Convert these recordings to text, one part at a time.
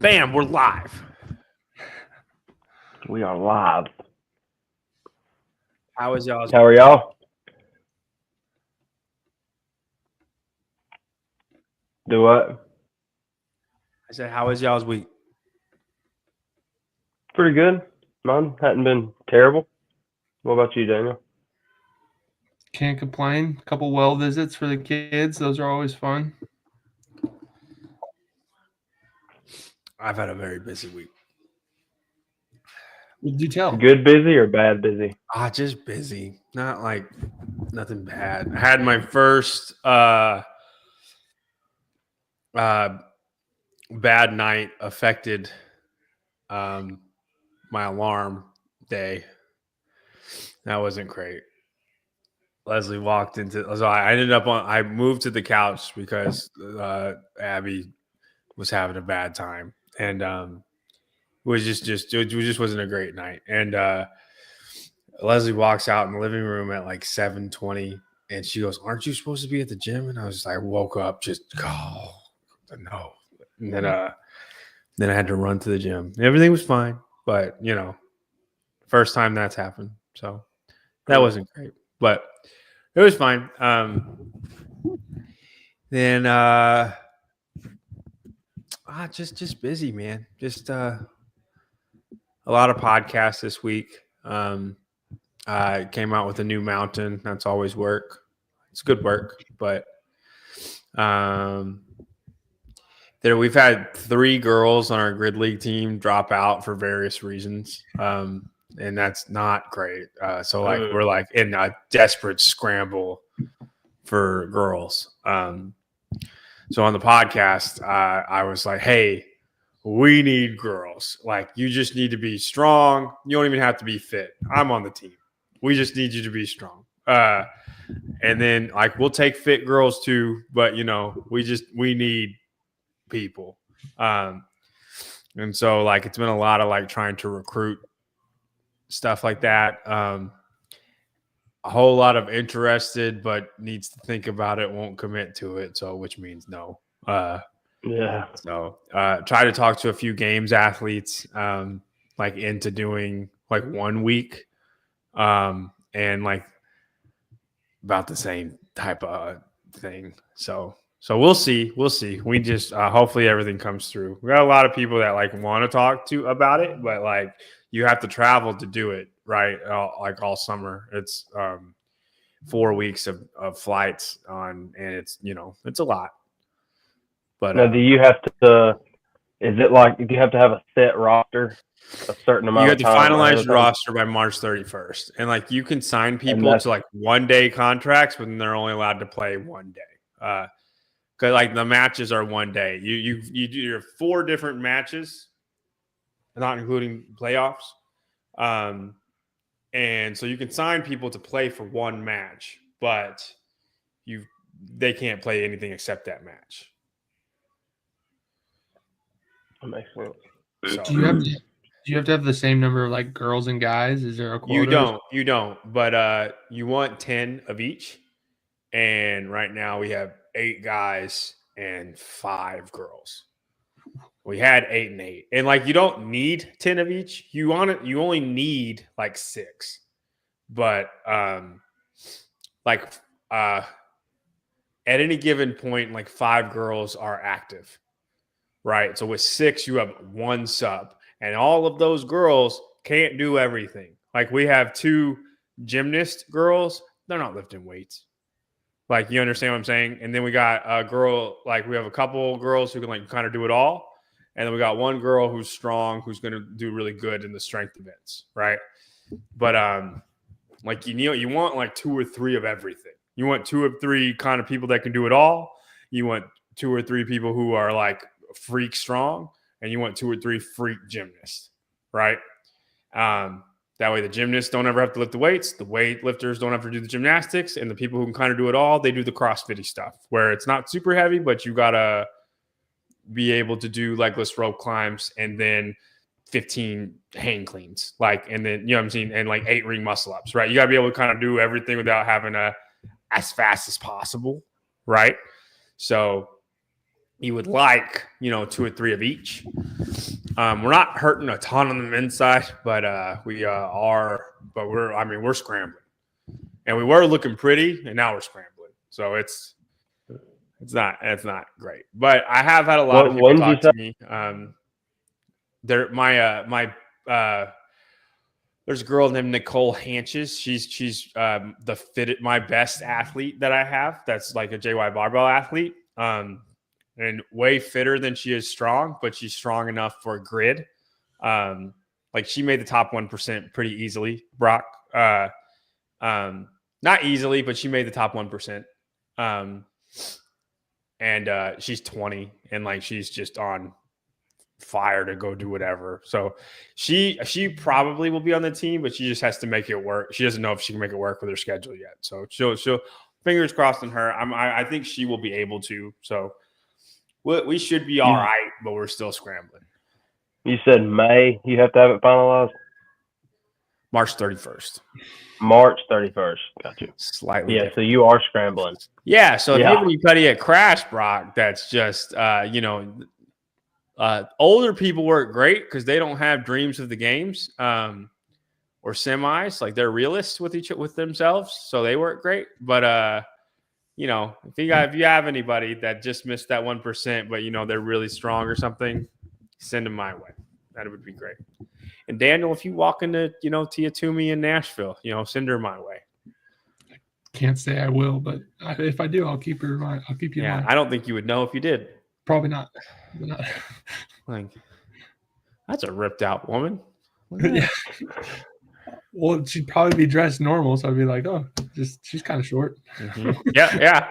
Bam, we're live. We are live. How is y'all? How are y'all? Do what? I said, how is y'all's week? Pretty good. Mine hadn't been terrible. What about you, Daniel? Can't complain. A couple well visits for the kids. Those are always fun. I've had a very busy week. What did you tell? Good busy or bad busy? Just busy. Not like nothing bad. I had my first bad night affected my alarm day. That wasn't great. Leslie walked into, so I moved to the couch because Abby was having a bad time, and it just wasn't a great night. And Leslie walks out in the living room at like 7:20, and she goes, "Aren't you supposed to be at the gym?" And I was just like, woke up, just no. And then I had to run to the gym. Everything was fine, but first time that's happened, so that wasn't great, but it was fine. Then just busy, man. Just a lot of podcasts this week. I came out with a new mountain. That's always work. It's good work, but we've had 3 girls on our grid league team drop out for various reasons. And that's not great. So we're like in a desperate scramble for girls. So on the podcast, I was like, hey, we need girls. Like, you just need to be strong. You don't even have to be fit. I'm on the team. We just need you to be strong. And then we'll take fit girls too, but we need people. And so it's been a lot of trying to recruit stuff like that. A whole lot of interested, but needs to think about it, won't commit to it. So, which means no. Yeah. So, try to talk to a few games athletes, into doing 1 week, and about the same type of thing. So we'll see. We just hopefully everything comes through. We got a lot of people that want to talk to about it, but you have to travel to do it, right? All summer. It's 4 weeks of flights on, and it's a lot. But now, do you have to? Is it do you have to have a set roster, a certain amount? You have to finalize your roster by March 31st, and you can sign people to 1-day contracts, but they're only allowed to play 1 day. Because the matches are 1 day. You do your 4 different matches, not including playoffs. And so you can sign people to play for 1 match, but they can't play anything except that match. That makes sense. So, do you have to have the same number of girls and guys? Is there a quota? You don't. But you want 10 of each. And right now we have 8 guys and 5 girls. We had 8 and 8. And you don't need 10 of each. You only need 6. But at any given point, 5 girls are active. Right. So with 6, you have 1 sub. And all of those girls can't do everything. We have 2 gymnast girls. They're not lifting weights. You understand what I'm saying? And then we got a girl, we have a couple girls who can kind of do it all. And then we got 1 girl who's strong, who's going to do really good in the strength events. Right. But you want 2 or 3 of everything. You want 2 or 3 kind of people that can do it all. You want 2 or 3 people who are freak strong, and you want 2 or 3 freak gymnasts. Right. That way the gymnasts don't ever have to lift the weights. The weightlifters don't have to do the gymnastics. And the people who can kind of do it all, they do the CrossFit-y stuff where it's not super heavy, but you got to be able to do legless rope climbs and then 15 hang cleans. And then, you know what I'm saying? And 8 ring muscle ups, right? You got to be able to kind of do everything without having as fast as possible. Right. So you would like, 2 or 3 of each. We're not hurting a ton on the men's side, but we are. But we're scrambling, and we were looking pretty, and now we're scrambling. So it's not great. But I have had a lot of people talk to me. There's a girl named Nicole Hanches. She's my best athlete that I have. That's like a JY barbell athlete. And way fitter than she is strong, but she's strong enough for a grid. Like she made the top 1% pretty easily, Brock. Not easily, but she made the top 1%. And she's 20 and like she's just on fire to go do whatever. So she probably will be on the team, but she just has to make it work. She doesn't know if she can make it work with her schedule yet. So she'll fingers crossed on her. I think she will be able to. So we should be all right, but we're still scrambling. You said May. You have to have it finalized? March 31st. March 31st. Got you. Slightly. Yeah, different. so you are scrambling. Yeah, so if you have anybody at Crash, Brock, that's just, older people work great because they don't have dreams of the games or semis. Like they're realists with themselves, so they work great. But if you have anybody that just missed that 1%, but they're really strong or something, send them my way. That would be great. And Daniel, if you walk into Tia Toomey in Nashville, send her my way. Can't say I will, but if I do, I'll keep her in mind. I'll keep you in mind. I don't think you would know if you did. Probably not. Like, that's a ripped out woman. Yeah. Well, she'd probably be dressed normal, so I'd be like, oh, she's kind of short. Mm-hmm. Yeah.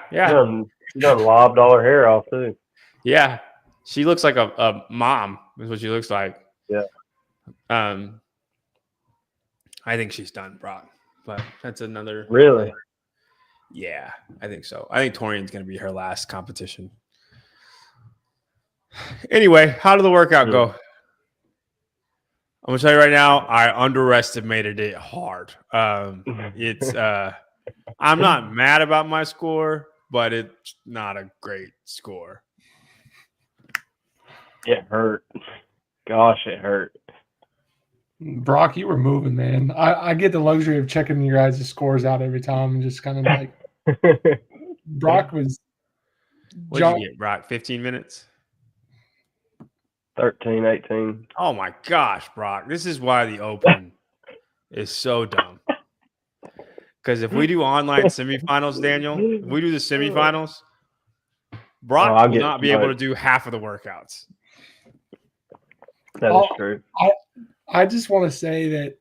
She done lobbed all her hair off too. Yeah, she looks like a mom. Is what she looks like. Yeah. I think she's done, Brock. But that's another. Really? Yeah, I think so. I think Torian's going to be her last competition. Anyway, how did the workout go? I'm gonna tell you right now, I underestimated it hard. It's I'm not mad about my score, but it's not a great score. It hurt. Gosh, it hurt. Brock, you were moving, man. I get the luxury of checking your guys' scores out every time and just kind of like Brock was. What did you get, Brock? 15 minutes? 13, 18. Oh my gosh, Brock. This is why the Open is so dumb. Because if we do online semifinals, Daniel, if we do the semifinals, Brock will not be able to do half of the workouts. That is true. I just want to say that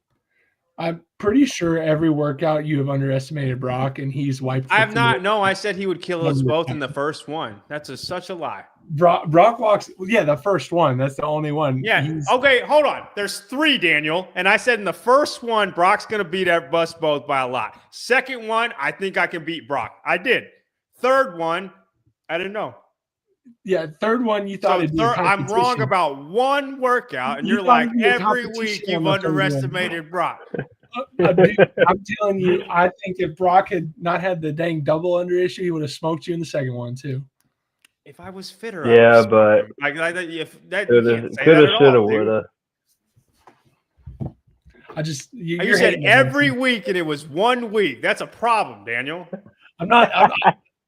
I'm pretty sure every workout you have underestimated Brock, and he's wiped. I have not. No, I said he would kill us both in the first one. That's such a lie. Brock walks. Yeah, the first one. That's the only one. Yeah. Okay, hold on. There's 3, Daniel, and I said in the first one, Brock's gonna beat us both by a lot. Second one, I think I can beat Brock. I did. Third one, I didn't know. Yeah, third one you thought it'd be a I'm wrong about one workout, and you're like every week you've underestimated Brock. Dude, I'm telling you, I think if Brock had not had the dang double under issue, he would have smoked you in the second one too. If I was fitter, yeah, but like if that coulda, shoulda, woulda. You said every week, and it was 1 week. That's a problem, Daniel. I'm not.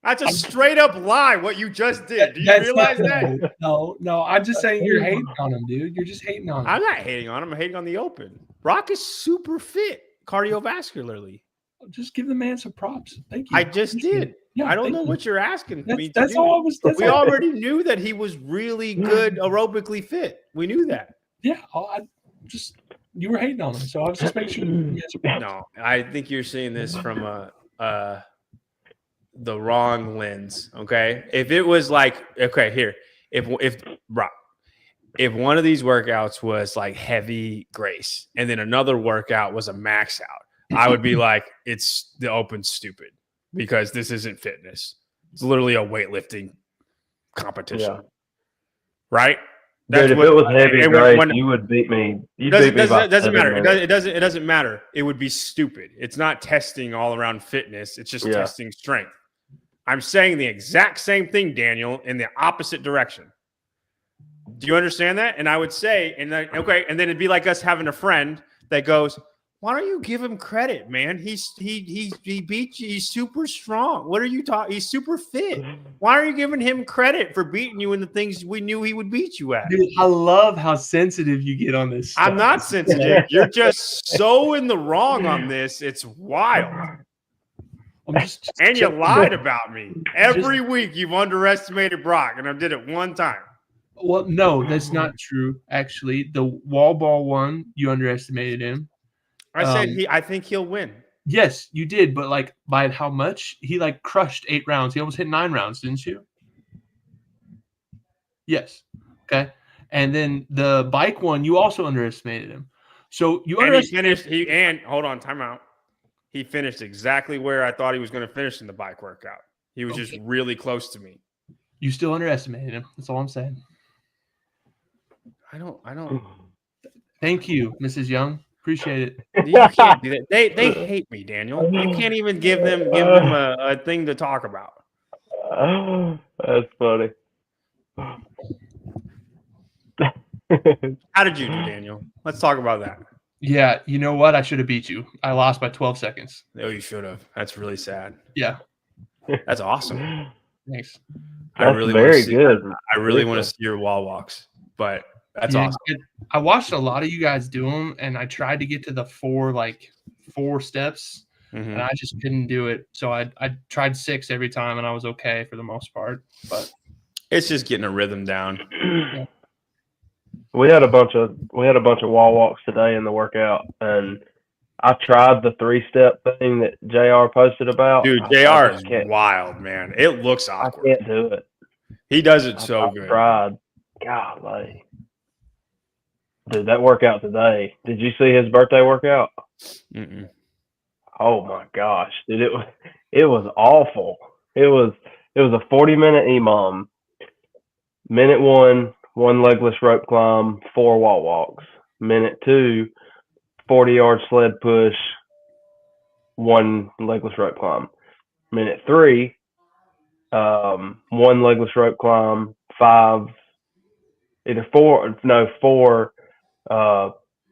That's a straight up lie. What you just did. Do you realize that? No. I'm just saying you're hating on him, dude. You're just hating on him. I'm not hating on him. I'm hating on the Open. Brock is super fit cardiovascularly. Just give the man some props. Thank you. I just did. Yeah, I don't know what you're asking me. That's all I was. We already knew that he was really good aerobically fit. We knew that. Yeah, you were hating on him, so I was just making sure. No, I think you're seeing this from the wrong lens. Okay, if it was like if one of these workouts was like heavy Grace and then another workout was a max out, I would be like, it's the Open stupid because this isn't fitness. It's literally a weightlifting competition, right? Dude, if it was heavy Grace, you would beat me. It doesn't matter. It doesn't matter. It would be stupid. It's not testing all around fitness. It's just testing strength. I'm saying the exact same thing, Daniel, in the opposite direction. Do you understand that? And I would say, and then, okay, and then it'd be like us having a friend that goes, "Why don't you give him credit, man? He beat you. He's super strong. What are you talking? He's super fit. Why are you giving him credit for beating you in the things we knew he would beat you at?" Dude, I love how sensitive you get on this stuff. I'm not sensitive. You're just so in the wrong on this. It's wild. I'm just And you lied about me. Every week you've underestimated Brock, and I did it one time. Well, no, that's not true. Actually, the wall ball one, you underestimated him. I said I think he'll win. Yes, you did, but like by how much? He like crushed 8 rounds. He almost hit 9 rounds, didn't you? Yes. Okay. And then the bike one, you also underestimated him. So you underestimated. Hold on, time out. He finished exactly where I thought he was going to finish in the bike workout. He was just really close to me. You still underestimated him. That's all I'm saying. I don't. Thank you, Mrs. Young. Appreciate it. You can't do that. They hate me, Daniel. You can't even give them a thing to talk about. That's funny. How did you do, Daniel? Let's talk about that. Yeah, you know what? I should have beat you. I lost by 12 seconds. No, you should have. That's really sad. Yeah. That's awesome. Thanks. That's very good. I really want to see your wall walks, but that's awesome. I watched a lot of you guys do them, and I tried to get to the 4 steps, and I just couldn't do it. So I tried 6 every time, and I was okay for the most part. But it's just getting a rhythm down. Yeah. We had a bunch of wall walks today in the workout, and I tried the 3-step thing that JR posted about. Dude, JR is wild, man. It looks awkward. I can't do it. He does it so good. I tried. Golly. Dude, that workout today. Did you see his birthday workout? Mm-mm. Oh my gosh, dude! It was awful. It was a 40-minute EMOM. Minute 1 legless rope climb, 4 wall walks. Minute 2, 40-yard sled push, 1 legless rope climb. Minute 3, 1 legless rope climb, 4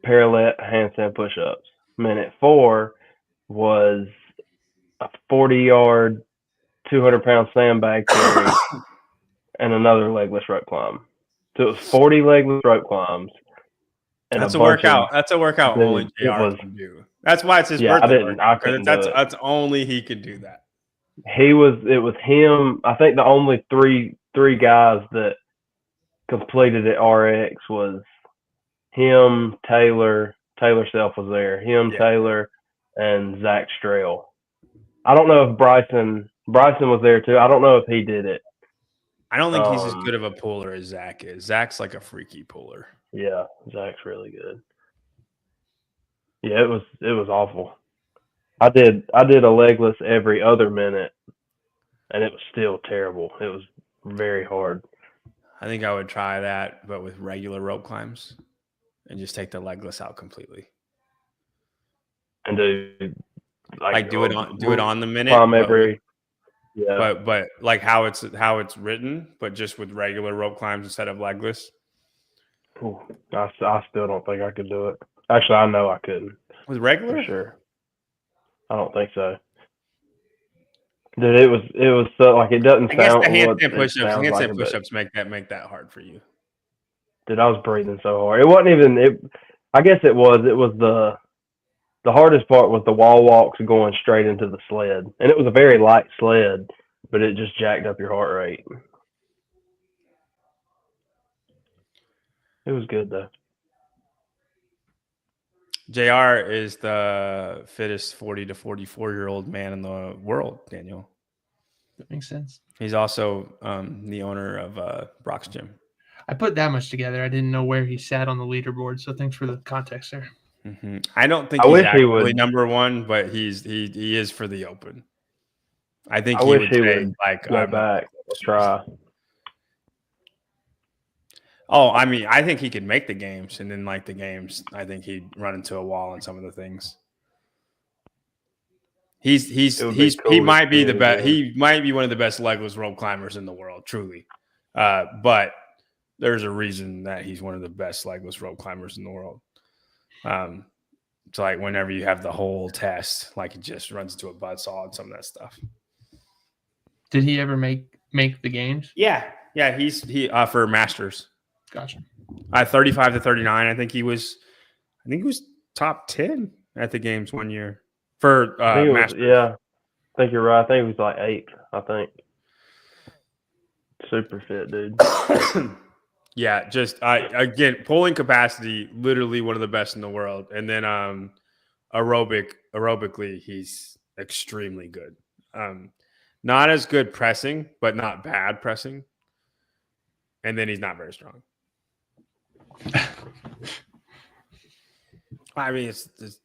parallel handstand push-ups. Minute 4 was a 40-yard, 200-pound sandbag carry and another legless rope climb. So it was 40 legless rope climbs. And that's a workout. That's a workout only JR can do. That's why it's his birthday. I couldn't do it. That's only he could do that. It was him. I think the only three guys that completed at RX was him, Taylor Self was there. Taylor, and Zach Strail. I don't know if Bryson was there too. I don't know if he did it. I don't think he's as good of a puller as Zach is. Zach's like a freaky puller. Yeah, Zach's really good. Yeah, it was awful. I did a legless every other minute, and it was still terrible. It was very hard. I think I would try that, but with regular rope climbs, and just take the legless out completely. And do it on the minute. Climb every. Yeah. But like how it's written, but just with regular rope climbs instead of legless. Ooh, I still don't think I could do it. Actually, I know I couldn't. With regular? For sure. I don't think so. Dude, it was so like it doesn't sound. I guess the handstand push-ups make that hard for you. Dude, I was breathing so hard. It wasn't even it. I guess it was. It was the hardest part was the wall walks going straight into the sled, and it was a very light sled, but it just jacked up your heart rate. It was good though. JR is the fittest 40 to 44-year-old man in the world, Daniel. That makes sense. He's also the owner of Brock's Gym. I put that much together. I didn't know where he sat on the leaderboard, so thanks for the context there. Mm-hmm. I don't think he's actually number 1, but he is for the Open. I think he would say like go back. Let's try. Oh, I mean, I think he could make the games, and then like the games, I think he'd run into a wall in some of the things. He cool might be to the see best. again. He might be one of the best legless rope climbers in the world, truly. But there's a reason that he's one of the best legless rope climbers in the world. It's like whenever you have the whole test, like it just runs into a buzzsaw and some of that stuff. Did he ever make the games? Yeah. He for Masters. Gotcha. 35 to 39. I think he was top 10 at the games one year for Masters. Yeah, I think you're right. I think he was like 8th. I think. Super fit, dude. Yeah, just again, pulling capacity, literally one of the best in the world. And then aerobically, he's extremely good. Not as good pressing, but not bad pressing. And then he's not very strong. I mean,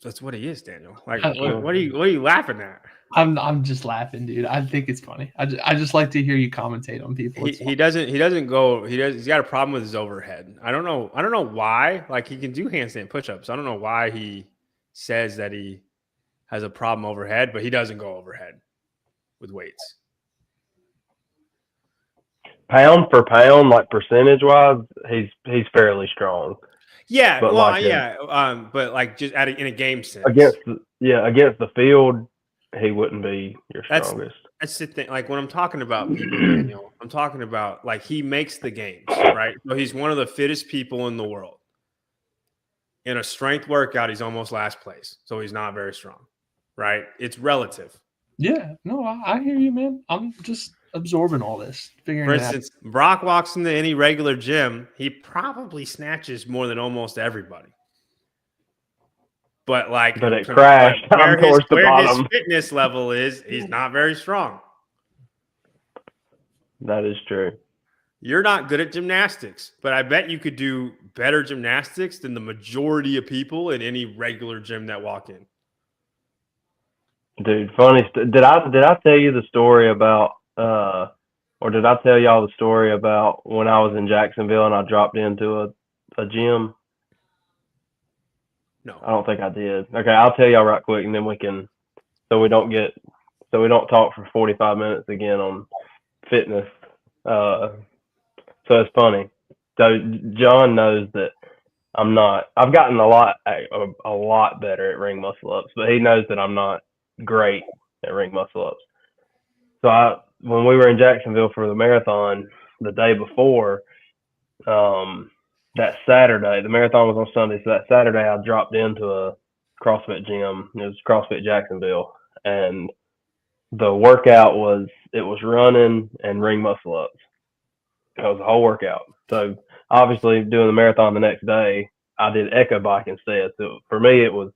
that's what he is, Daniel. Like, what are you laughing at? I'm just laughing, dude. I think it's funny. I just like to hear you commentate on people. He's got a problem with his overhead. I don't know why. Like, he can do handstand push-ups. I don't know why he says that he has a problem overhead, but he doesn't go overhead with weights. Pound for pound, like percentage wise, he's fairly strong. Yeah, but but like just in a game sense against the field, he wouldn't be your strongest. That's the thing. Like when I'm talking about people, Daniel, I'm talking about like he makes the games, right? So he's one of the fittest people in the world. In a strength workout, he's almost last place, so he's not very strong, right? It's relative. Yeah, no, I hear you, man. I'm just absorbing all this, figuring For it out. instance, Brock walks into any regular gym, he probably snatches more than almost everybody. But it crashed. Where his fitness level is, he's not very strong. That is true. You're not good at gymnastics, but I bet you could do better gymnastics than the majority of people in any regular gym that walk in. Dude, funny. Did I tell you the story about or did I tell y'all the story about when I was in Jacksonville and I dropped into a gym? No. I don't think I did. Okay, I'll tell y'all right quick and then we can so we don't talk for 45 minutes again on fitness. So it's funny. So John knows that I've gotten a lot better at ring muscle ups, but he knows that I'm not great at ring muscle ups. So when we were in Jacksonville for the marathon the day before, that Saturday, the marathon was on Sunday, so that Saturday I dropped into a CrossFit gym. It was CrossFit Jacksonville, and the workout was running and ring muscle ups. It was a whole workout. So obviously doing the marathon the next day, I did echo bike instead. So for me, it was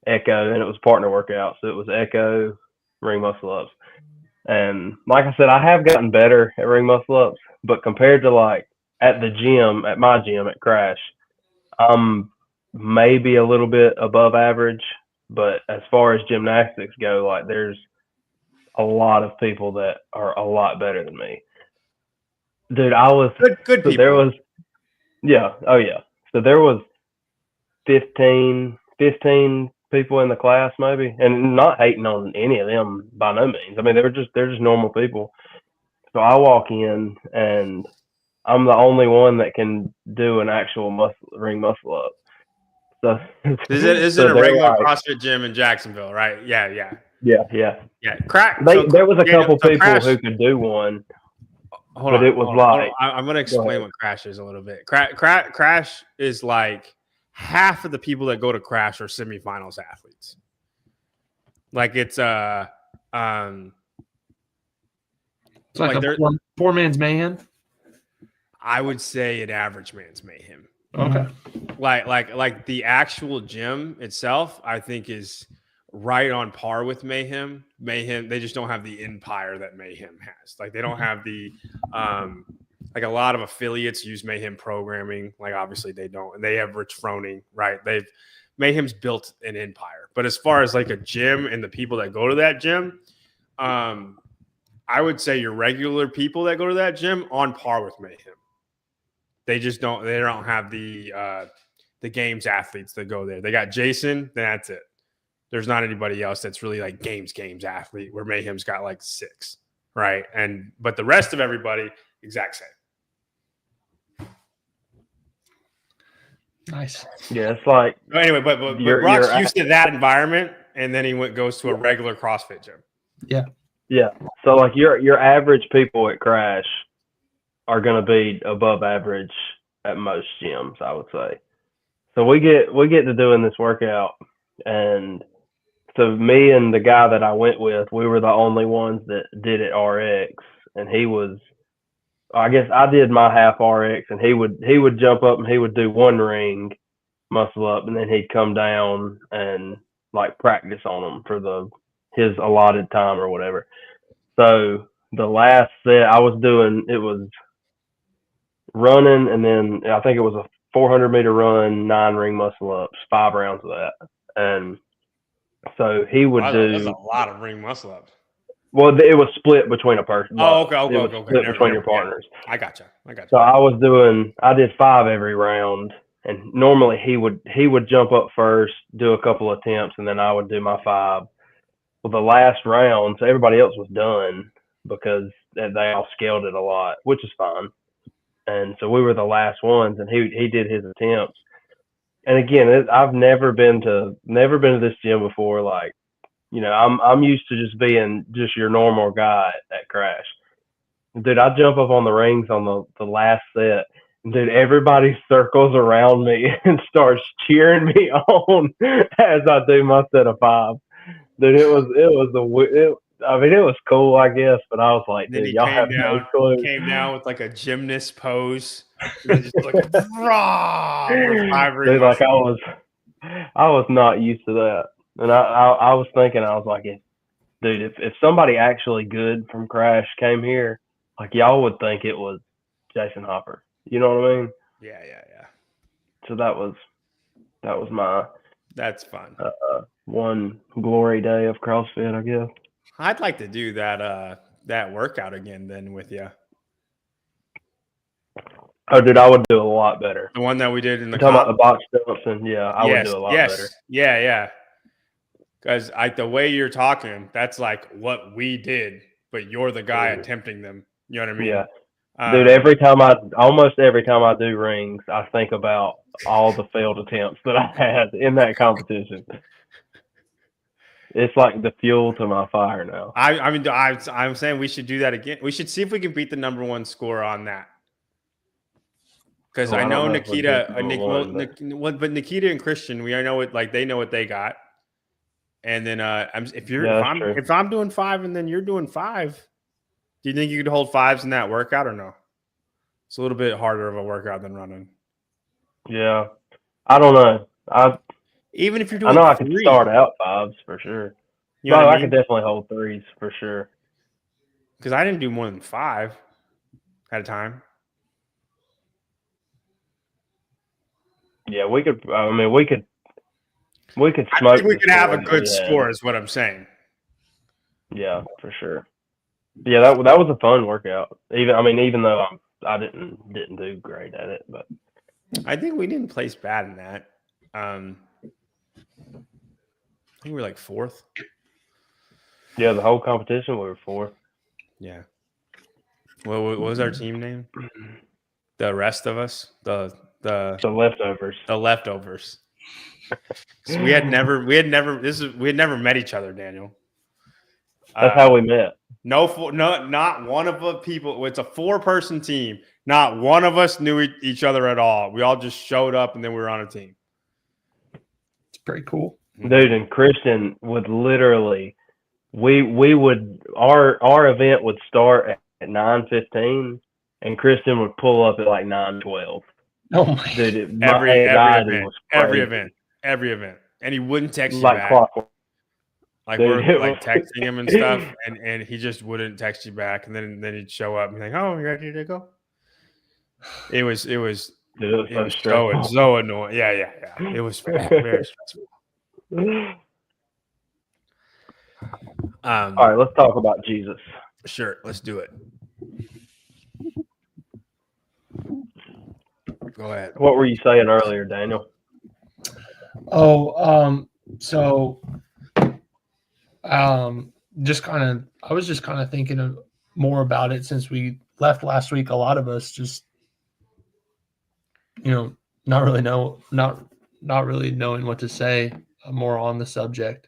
echo and it was partner workout. So it was echo, ring muscle ups. And like I said, I have gotten better at ring muscle ups, but compared to like at my gym at Crash, I'm maybe a little bit above average. But as far as gymnastics go, like there's a lot of people that are a lot better than me. Dude, I was good people. There was, So there was 15 people in the class, maybe, and not hating on any of them by no means. I mean, they're just normal people. So I walk in and I'm the only one that can do an actual ring muscle up. So this is a regular CrossFit gym in Jacksonville, right? Yeah. There was a couple people who could do one. I'm going to explain what Crash is a little bit. Crash is like half of the people that go to Crash are semifinals athletes. Like it's like a poor man's mayhem. I would say an average man's mayhem. Okay. Like the actual gym itself, I think is right on par with Mayhem. They just don't have the empire that Mayhem has. Like they don't have the like a lot of affiliates use Mayhem programming. Like obviously they don't, and they have Rich Froning, right? Mayhem's built an empire. But as far as like a gym and the people that go to that gym, I would say your regular people that go to that gym on par with Mayhem. They don't have the games athletes that go there. They got Jason, then that's it. There's not anybody else that's really like games athlete where Mayhem's got like 6, right? But the rest of everybody, exact same. Nice. Yeah, it's like Anyway, but Brock's used to that environment, and then he goes to a regular CrossFit gym. Yeah. So like your average people at Crash are going to be above average at most gyms, I would say. So we get to doing this workout, and so me and the guy that I went with, we were the only ones that did it RX, and he was. I guess I did my half RX, and he would jump up and he would do 1 ring muscle up, and then he'd come down and like practice on them for his allotted time or whatever. So the last set I was doing, it was running, and then I think it was a 400-meter run, 9 ring muscle ups, 5 rounds of that. And so he would do. That's a lot of ring muscle ups. Well, it was split between a person. Oh, okay. It was split between your partners. Yeah. I gotcha. So I did 5 every round, and normally he would jump up first, do a couple attempts, and then I would do my 5. Well, the last round, so everybody else was done because they all scaled it a lot, which is fine. And so we were the last ones, and he did his attempts. And again, I've never been to this gym before. Like, you know, I'm used to just being just your normal guy at Crash. Dude, I jump up on the rings on the last set, and dude, everybody circles around me and starts cheering me on as I do my set of 5. Dude, it was cool, I guess, but I was like, dude, y'all have no clue. Came down with like a gymnast pose, and just like raw. Dude, like I was not used to that, and I was thinking, I was like, if somebody actually good from Crash came here, like y'all would think it was Jason Hopper. You know what I mean? Yeah. So that was my. That's fun. One glory day of CrossFit, I guess. I'd like to do that workout again then with you. Oh, dude, I would do a lot better. The one that we did in the talking about the box jumps, and I would do a lot better. Yeah. Because the way you're talking, that's like what we did, but you're the guy attempting them. You know what I mean? Yeah. Dude, almost every time I do rings, I think about all the failed attempts that I had in that competition. It's like the fuel to my fire now. I'm saying we should do that again. We should see if we can beat the number 1 score on that. Because I know Nikita, but Nikita and Christian, I know it. Like they know what they got. And then if I'm doing 5 and then you're doing 5, do you think you could hold 5s in that workout or no? It's a little bit harder of a workout than running. Yeah, I don't know. Even if you're doing, I could start out 5s for sure. You know I could definitely hold 3s for sure. Because I didn't do more than 5 at a time. Yeah, we could. I mean, we could smoke. I think we could have a good score, is what I'm saying. Yeah, for sure. Yeah, that was a fun workout. Even though I didn't do great at it, but I think we didn't place bad in that. I think we were like 4th. Yeah, the whole competition we were 4th. Yeah. Well, what was our team name? The rest of us, the leftovers. The leftovers. So we had never met each other, Daniel. That's how we met. Not one of the people. It's a 4-person team. Not one of us knew each other at all. We all just showed up and then we were on a team. It's pretty cool. Dude, and Christian would literally, our event would start at 9:15, and Christian would pull up at like 9:12. Oh my! Dude, every event, and he wouldn't text you like back. Clockwork. Like we're like texting him and stuff, and he just wouldn't text you back, and then he'd show up and be like, "Oh, you ready to go?" It was so annoying. Yeah. It was very stressful. All right, let's talk about Jesus. Sure, let's do it. Go ahead. What were you saying earlier, Daniel? Oh, so I was just kind of thinking of more about it since we left last week. A lot of us just, not really knowing what to say more on the subject.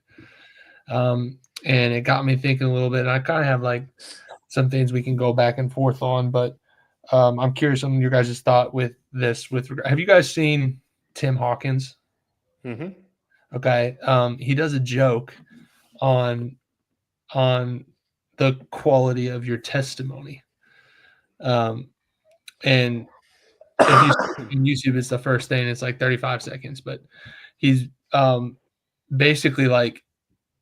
And it got me thinking a little bit. And I kind of have like some things we can go back and forth on, but I'm curious on your guys' thought with this. Have you guys seen Tim Hawkins? Mm-hmm. Okay, he does a joke on the quality of your testimony, and if you in YouTube, it's the first thing. It's like 35 seconds, but he's basically like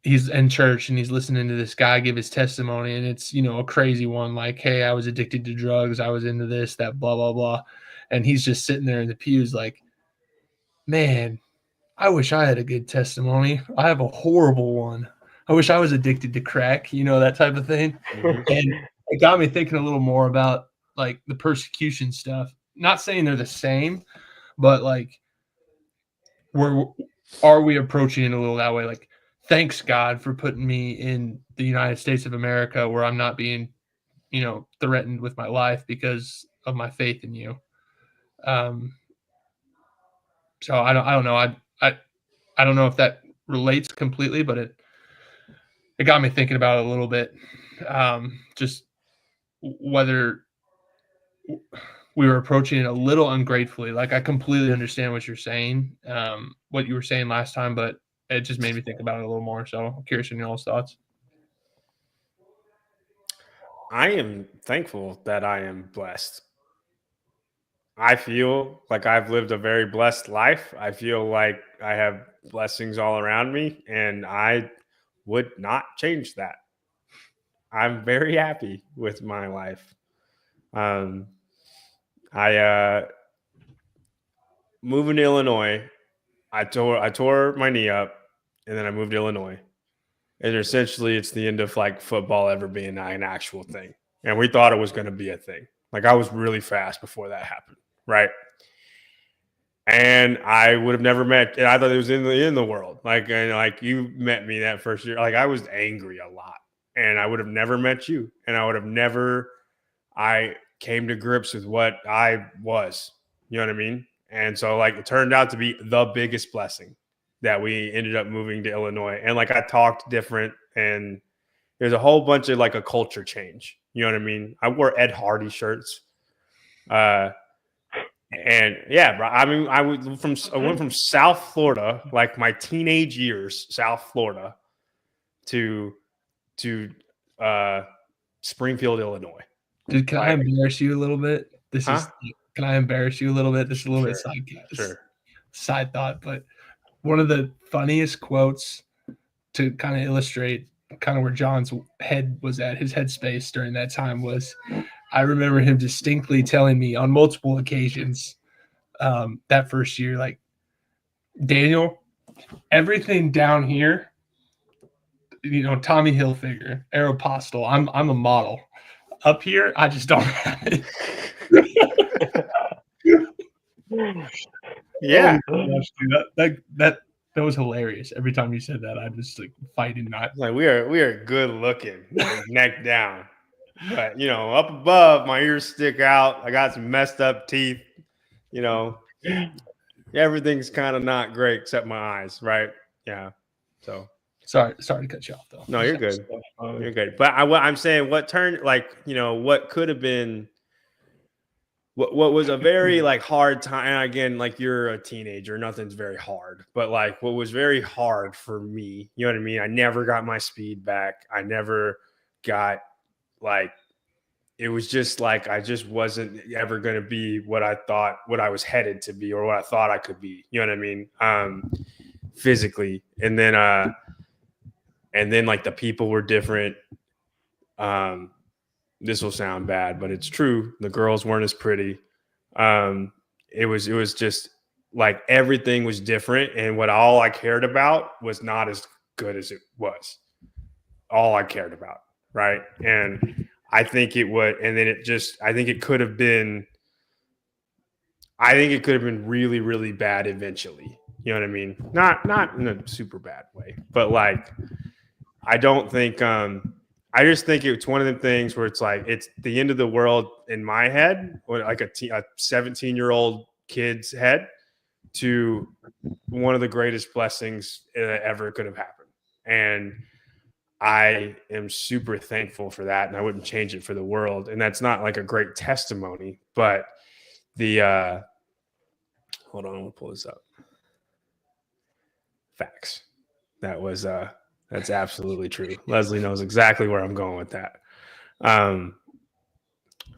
he's in church and he's listening to this guy give his testimony, and it's a crazy one, like, hey, I was addicted to drugs, I was into this, that, blah blah blah, and he's just sitting there in the pews like, man, I wish I had a good testimony. I have a horrible one. I wish I was addicted to crack, that type of thing. Mm-hmm. And it got me thinking a little more about like the persecution stuff. Not saying they're the same, but like, are we approaching it a little that way? Like, thanks God for putting me in the United States of America where I'm not being, threatened with my life because of my faith in you. So I don't know. I don't know if that relates completely, but it got me thinking about it a little bit. Just whether we were approaching it a little ungratefully. Like, I completely understand what you're saying, what you were saying last time, but it just made me think about it a little more. So I'm curious on y'all's thoughts. I am thankful that I am blessed. I feel like I've lived a very blessed life. I feel like I have blessings all around me, and I would not change that. I'm very happy with my life. Um, I moving to Illinois. I tore my knee up, and then I moved to Illinois. And essentially, it's the end of like football ever being an actual thing. And we thought it was going to be a thing. Like, I was really fast before that happened, right? And I would have never met. And I thought it was in the world. Like, and like you met me that first year. Like, I was angry a lot, and I would have never met you, and I would have never. I came to grips with what I was. You know what I mean? And so, like, it turned out to be the biggest blessing that we ended up moving to Illinois. And like, I talked different, and there's a whole bunch of like a culture change. You know what I mean? I wore Ed Hardy shirts. And yeah, bro, I mean, I went from South Florida, like my teenage years, South Florida, to Springfield, Illinois. Dude, can I embarrass you a little bit? Can I embarrass you a little bit? This is a little bit side thought, but one of the funniest quotes to kind of illustrate kind of where John's head was at, his headspace during that time was, I remember him distinctly telling me on multiple occasions that first year, like, Daniel, everything down here, Tommy Hilfiger, Aeropostale, I'm a model. Up here, I just don't have it. Yeah. Oh gosh, dude, that was hilarious. Every time you said that, I just like fighting not. Like, we are good looking, like, neck down, but up above, my ears stick out. I got some messed up teeth. Everything's kind of not great except my eyes, right? Yeah. So sorry to cut you off though. No, you're good. You're good. But I'm saying what turned, like, what could have been. What was a very like hard time, and again, like, you're a teenager, nothing's very hard, but like what was very hard for me, you know what I mean? I never got my speed back. I never got, like, it was just like I just wasn't ever going to be what I thought, what I was headed to be, or what I thought I could be, you know what I mean? Physically. And then like the people were different. This will sound bad, but it's true. The girls weren't as pretty. It was just like everything was different, and all I cared about was not as good as it was. All I cared about, right? And I think it would, and then I think it could have been. I think it could have been really, really bad eventually. You know what I mean? Not in a super bad way, but like, I don't think I just think it's one of the things where it's like it's the end of the world in my head, or like a 17-year-old kid's head, to one of the greatest blessings that ever could have happened. And I am super thankful for that, and I wouldn't change it for the world. And that's not like a great testimony, but the hold on, I'm gonna pull this up. Facts. That was that's absolutely true. Leslie knows exactly where I'm going with that.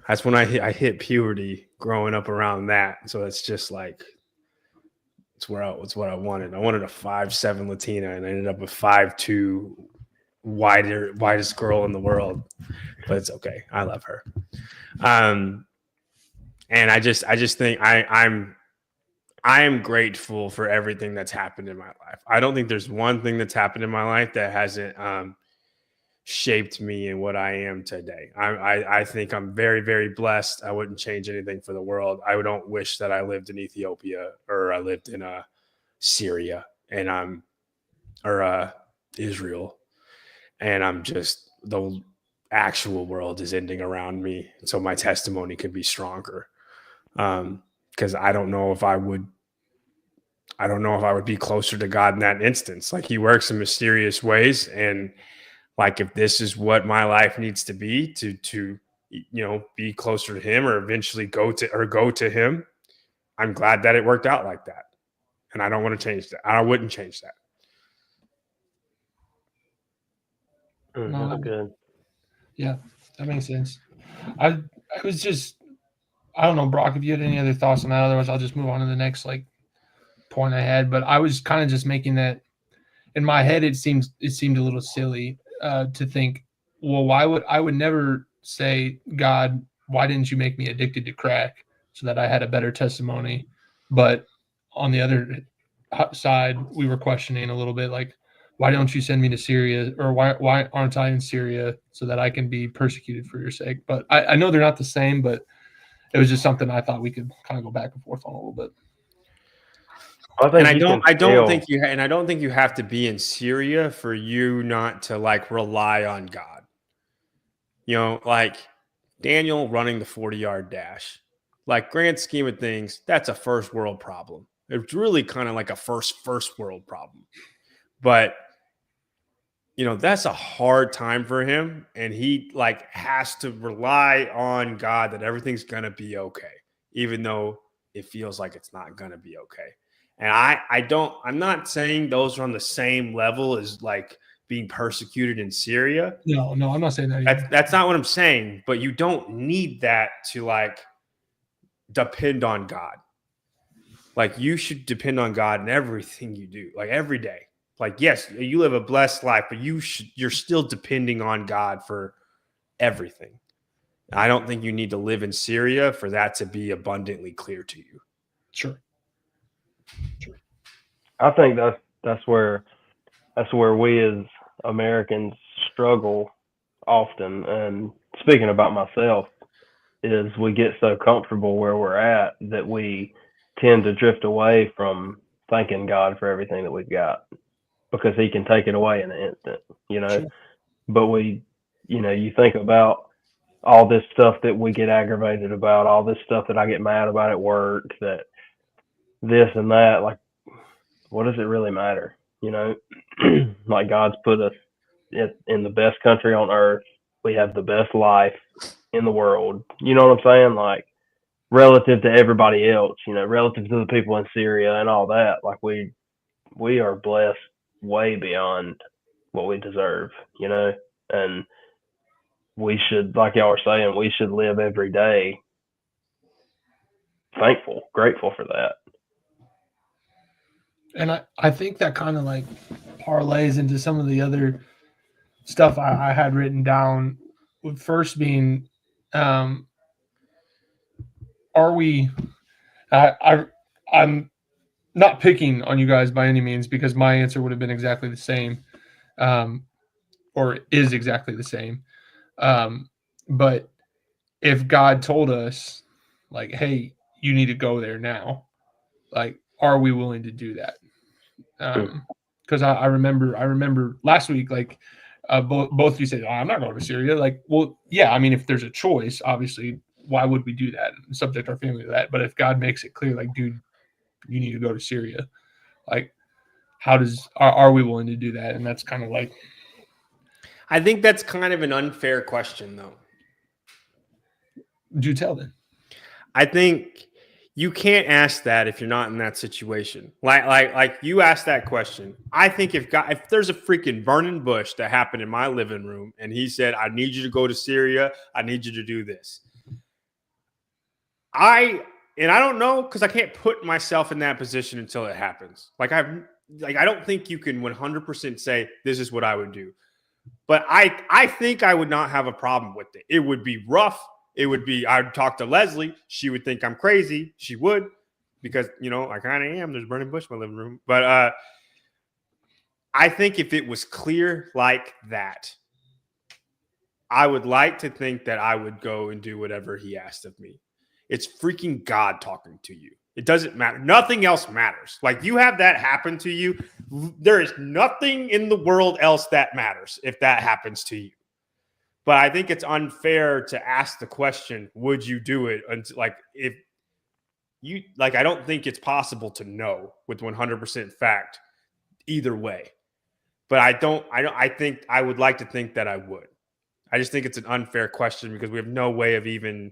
That's when I hit puberty growing up around that. So it's just like it's what I wanted. I wanted a 5'7" Latina, and I ended up with 5'2", widest girl in the world. But it's okay. I love her. And I just think I am grateful for everything that's happened in my life. I don't think there's one thing that's happened in my life that hasn't shaped me in what I am today. I think I'm very, very blessed. I wouldn't change anything for the world. I don't wish that I lived in Ethiopia or I lived in Syria and or Israel, and I'm just the actual world is ending around me, so my testimony could be stronger. Because I don't know if I would be closer to God in that instance. Like, he works in mysterious ways, and like if this is what my life needs to be to be closer to him or eventually go to him, I'm glad that it worked out like that. And I don't want to change that. I wouldn't change that. No, that's good. Yeah, that makes sense. I was just, I don't know, Brock, if you had any other thoughts on that, otherwise I'll just move on to the next point I had. But I was kind of just making that in my head. It seemed a little silly to think, well, I would never say, God, why didn't you make me addicted to crack so that I had a better testimony? But on the other side, we were questioning a little bit, like, why don't you send me to Syria, or why aren't I in Syria so that I can be persecuted for your sake? But I know they're not the same, but it was just something I thought we could kind of go back and forth on a little bit. I don't think you have to be in Syria for you not to like rely on God. Like Daniel running the 40-yard dash, like grand scheme of things, that's a first world problem. It's really kind of like a first world problem, but that's a hard time for him. And he like has to rely on God that everything's going to be okay, even though it feels like it's not going to be okay. And I'm not saying those are on the same level as like being persecuted in Syria. No, I'm not saying that either. That's not what I'm saying, but you don't need that to like depend on God. Like, you should depend on God in everything you do, like every day. Like, yes, you live a blessed life, but you're still depending on God for everything. I don't think you need to live in Syria for that to be abundantly clear to you. Sure. I think that's where we as Americans struggle often. And speaking about myself, is we get so comfortable where we're at that we tend to drift away from thanking God for everything that we've got, because he can take it away in an instant, Sure. But you think about all this stuff that we get aggravated about, all this stuff that I get mad about at work, that this and that, like, what does it really matter? Like, God's put us in the best country on earth. We have the best life in the world. You know what I'm saying? Like, relative to everybody else, relative to the people in Syria and all that, like, we are blessed way beyond what we deserve, and we should, like y'all are saying, we should live every day thankful, grateful for that. And I think that kind of like parlays into some of the other stuff I had written down. First being, are we? I'm not picking on you guys by any means, because my answer would have been exactly the same, or is exactly the same. But if God told us, like, hey, you need to go there now, like, are we willing to do that? Because I remember last week, like, both of you say, oh, I'm not going to Syria. Like, well, yeah, I mean, if there's a choice, obviously, why would we do that? Subject our family to that. But if God makes it clear, like, dude, you need to go to Syria, like, are we willing to do that? And that's kind of like, I think that's kind of an unfair question, though. Do tell then. I think you can't ask that if you're not in that situation. Like you asked that question. I think if there's a freaking burning bush that happened in my living room and he said, I need you to go to Syria, I need you to do this. I don't know, because I can't put myself in that position until it happens. I don't think you can 100% say this is what I would do. But I think I would not have a problem with it. It would be rough. It would be, I'd talk to Leslie. She would think I'm crazy. She would, because, I kind of am. There's a burning bush in my living room. But I think if it was clear like that, I would like to think that I would go and do whatever he asked of me. It's freaking God talking to you. It doesn't matter. Nothing else matters. Like, you have that happen to you. There is nothing in the world else that matters if that happens to you. But I think it's unfair to ask the question, would you do it? Until, if you, I don't think it's possible to know with 100% fact either way. But I think I would like to think that I would. I just think it's an unfair question because we have no way of even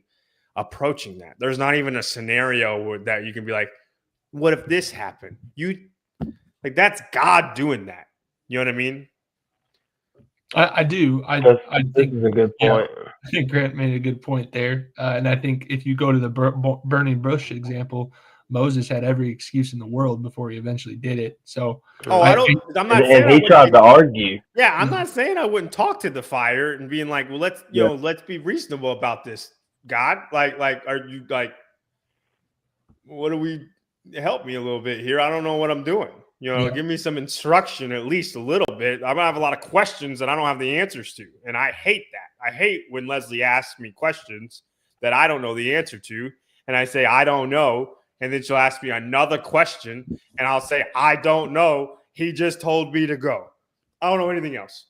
approaching that. There's not even a scenario that you can be like, what if this happened? That's God doing that. You know what I mean? I do. I think is a good point. Yeah, I think Grant made a good point there. And I think if you go to the burning bush example, Moses had every excuse in the world before he eventually did it. So, I'm not saying he tried to argue. Yeah, I'm not saying I wouldn't talk to the fire and being like, well, let's let's be reasonable about this, God. Are you what do we help me a little bit here? I don't know what I'm doing. Give me some instruction, at least a little bit. I'm gonna have a lot of questions that I don't have the answers to, and I hate that. I hate when Leslie asks me questions that I don't know the answer to, and I say I don't know, and then she'll ask me another question, and I'll say I don't know. He just told me to go. I don't know anything else,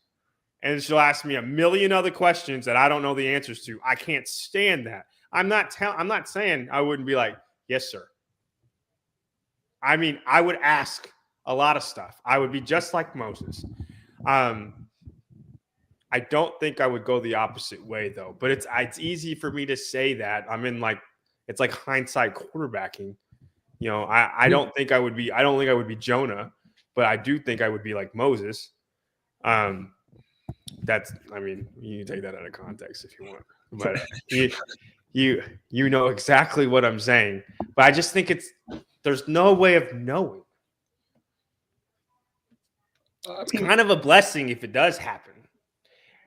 and she'll ask me a million other questions that I don't know the answers to. I can't stand that. I'm not saying I wouldn't be like, yes, sir. I mean, I would ask a lot of stuff. I would be just like Moses. I don't think I would go the opposite way, though. But it's easy for me to say that. It's like hindsight quarterbacking. I don't think I would be. I don't think I would be Jonah, but I do think I would be like Moses. You can take that out of context if you want, but you know exactly what I'm saying. But I just think there's no way of knowing. It's kind of a blessing if it does happen.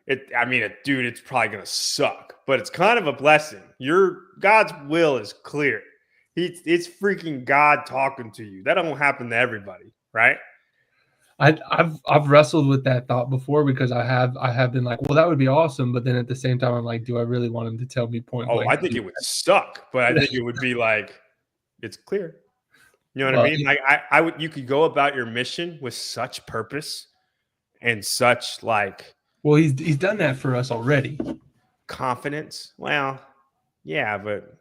It's probably going to suck, but it's kind of a blessing. God's will is clear. It's freaking God talking to you. That don't happen to everybody, right? I've wrestled with that thought before because I have been like, well, that would be awesome, but then at the same time, I'm like, do I really want him to tell me point blank? I think it would suck, but I think it would be like, it's clear. You know what I mean? You could go about your mission with such purpose and such well, he's done that for us already. Confidence. Well, yeah, but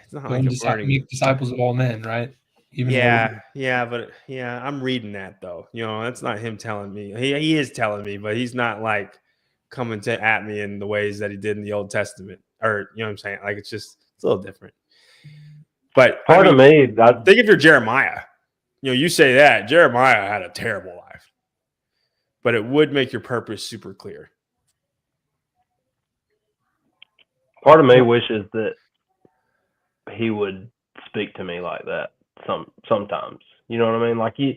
it's not make disciples of all men, right? I'm reading that though. That's not him telling me. He is telling me, but he's not coming at me in the ways that he did in the Old Testament. Or you know what I'm saying? It's a little different. But part of me, think if you're Jeremiah. You say that Jeremiah had a terrible life, but it would make your purpose super clear. Part of me wishes that he would speak to me like that sometimes. You know what I mean? You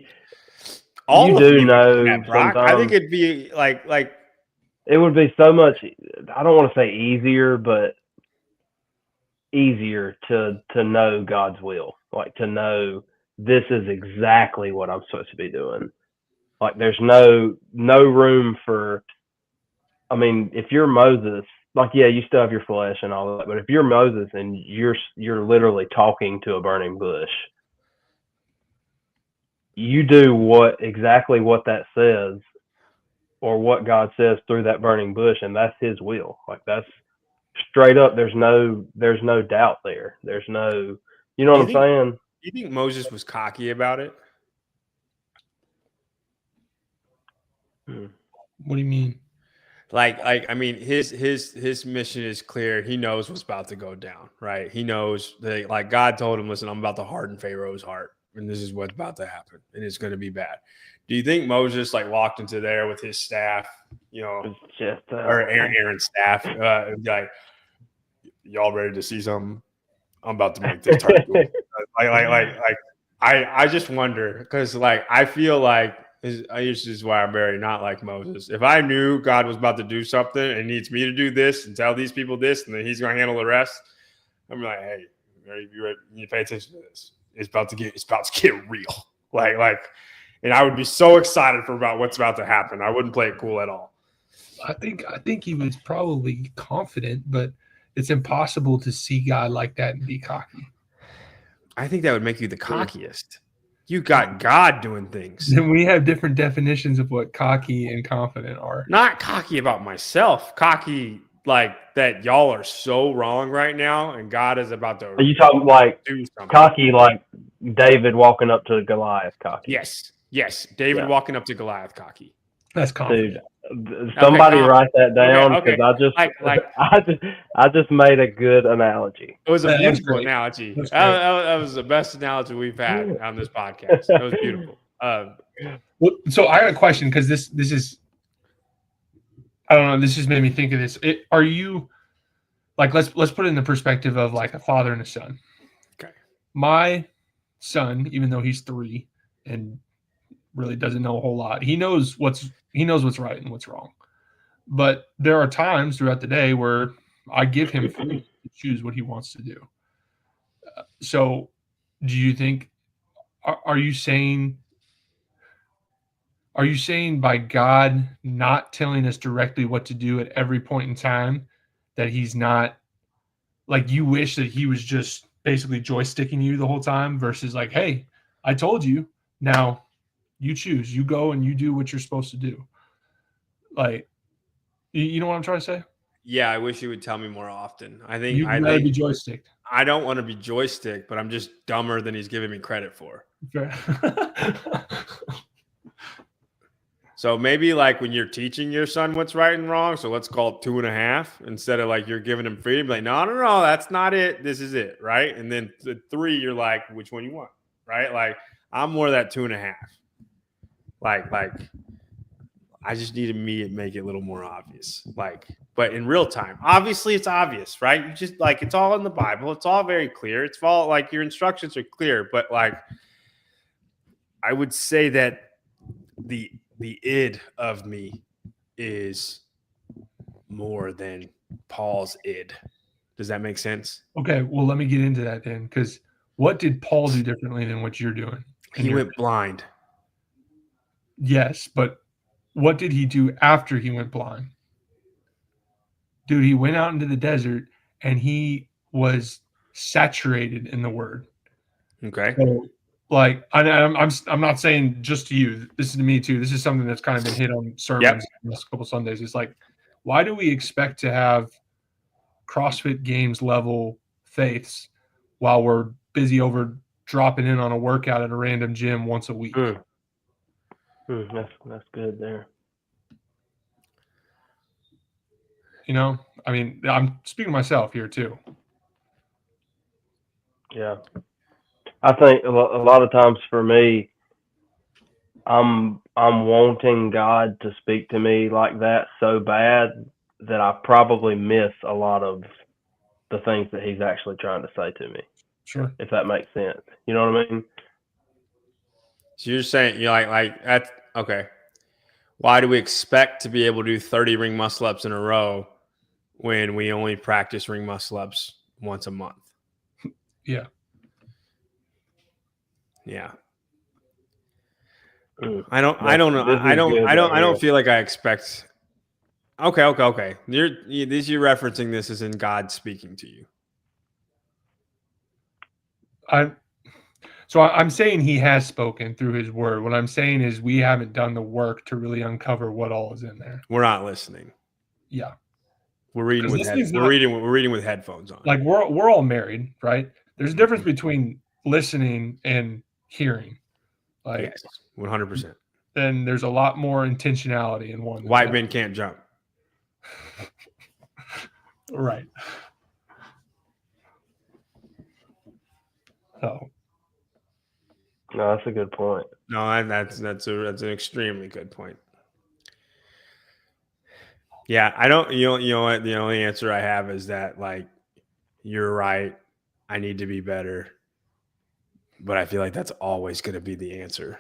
do know. Sometimes I think it'd be like it would be so much. I don't want to say easier, but easier to know God's will, to know this is exactly what I'm supposed to be doing. There's no room for. I mean, if you're Moses, you still have your flesh and all that, but if you're Moses and you're literally talking to a burning bush, you do exactly what that says, or what God says through that burning bush, and that's His will. Like that's straight up. There's no doubt there. There's no, you know what I'm saying? You think Moses was cocky about it? What do you mean? Like I mean, his mission is clear. He knows what's about to go down, right? He knows that, like, God told him, "Listen, I'm about to harden Pharaoh's heart, and this is what's about to happen, and it's going to be bad." Do you think Moses like walked into there with his staff, you know, or Aaron's staff, like, y'all ready to see something? I'm about to make this turn. I just wonder because, like, I feel like this is why I'm very not like Moses. If I knew God was about to do something and needs me to do this and tell these people this, and then He's going to handle the rest, I'm like, hey, you pay attention to this. It's about to get real. Like, and I would be so excited about what's about to happen. I wouldn't play it cool at all. I think he was probably confident, but it's impossible to see God like that and be cocky. I think that would make you the cockiest. You got God doing things. And we have different definitions of what cocky and confident are. Not cocky about myself. Cocky like that y'all are so wrong right now, and God is about to. Are you talking like do something. Cocky, like David walking up to Goliath? Cocky. Yes. David walking up to Goliath. Cocky. That's confident. Dude, somebody write that down because I just made a good analogy. It was a beautiful analogy. That was the best analogy we've had on this podcast. It was beautiful. So I got a question because this is, I don't know. This just made me think of this. Are you like let's put it in the perspective of like a father and a son. Okay. My son, even though he's 3 and really doesn't know a whole lot, he knows what's right and what's wrong. But there are times throughout the day where I give him freedom to choose what he wants to do. So, do you think? Are you saying by God not telling us directly what to do at every point in time that He's not, like, you wish that He was just basically joysticking you the whole time versus like, hey, I told you, now you choose, you go and you do what you're supposed to do. Like, you know what I'm trying to say? Yeah, I wish you would tell me more often. I think you'd rather be joystick. I don't want to be joystick, but I'm just dumber than he's giving me credit for. So maybe like when you're teaching your son what's right and wrong, so let's call it 2.5 instead of like you're giving him freedom. Like, no, that's not it. This is it, right? And then the 3, you're like, which one you want, right? Like I'm more that 2.5. Like I just need me to make it a little more obvious. Like, but in real time, obviously it's obvious, right? You just like, it's all in the Bible. It's all very clear. It's all like your instructions are clear, but like, I would say that the id of me is more than Paul's id. Does that make sense? Okay. Well, let me get into that then. Because what did Paul do differently than what you're doing? He went blind. Yes, but what did he do after he went blind? Dude, he went out into the desert and he was saturated in the word. Okay. So, like, I'm not saying just to you. This is to me too. This is something that's kind of been hit on sermons in the last couple Sundays. It's like, why do we expect to have CrossFit Games level faiths while we're busy over dropping in on a workout at a random gym once a week? That's good there. You know, I mean, I'm speaking to myself here too. Yeah. I think a lot of times for me, I'm wanting God to speak to me like that so bad that I probably miss a lot of the things that He's actually trying to say to me. Sure. If that makes sense. You know what I mean? So you're saying you're like that's okay. Why do we expect to be able to do 30 ring muscle ups in a row when we only practice ring muscle ups once a month? Yeah. Yeah. I don't feel like I expect. Okay. You're referencing this as in God speaking to you. So I'm saying he has spoken through his word. What I'm saying is we haven't done the work to really uncover what all is in there. We're not listening. Yeah. We're reading with we're reading with headphones on. Like we're all married, right? There's a difference between listening and hearing. Like yes, 100%. Then there's a lot more intentionality in one. White men can't jump. Right. So. No, that's a good point. No, that's an extremely good point. Yeah, I don't. You know what? The only answer I have is that like, you're right. I need to be better, but I feel like that's always going to be the answer.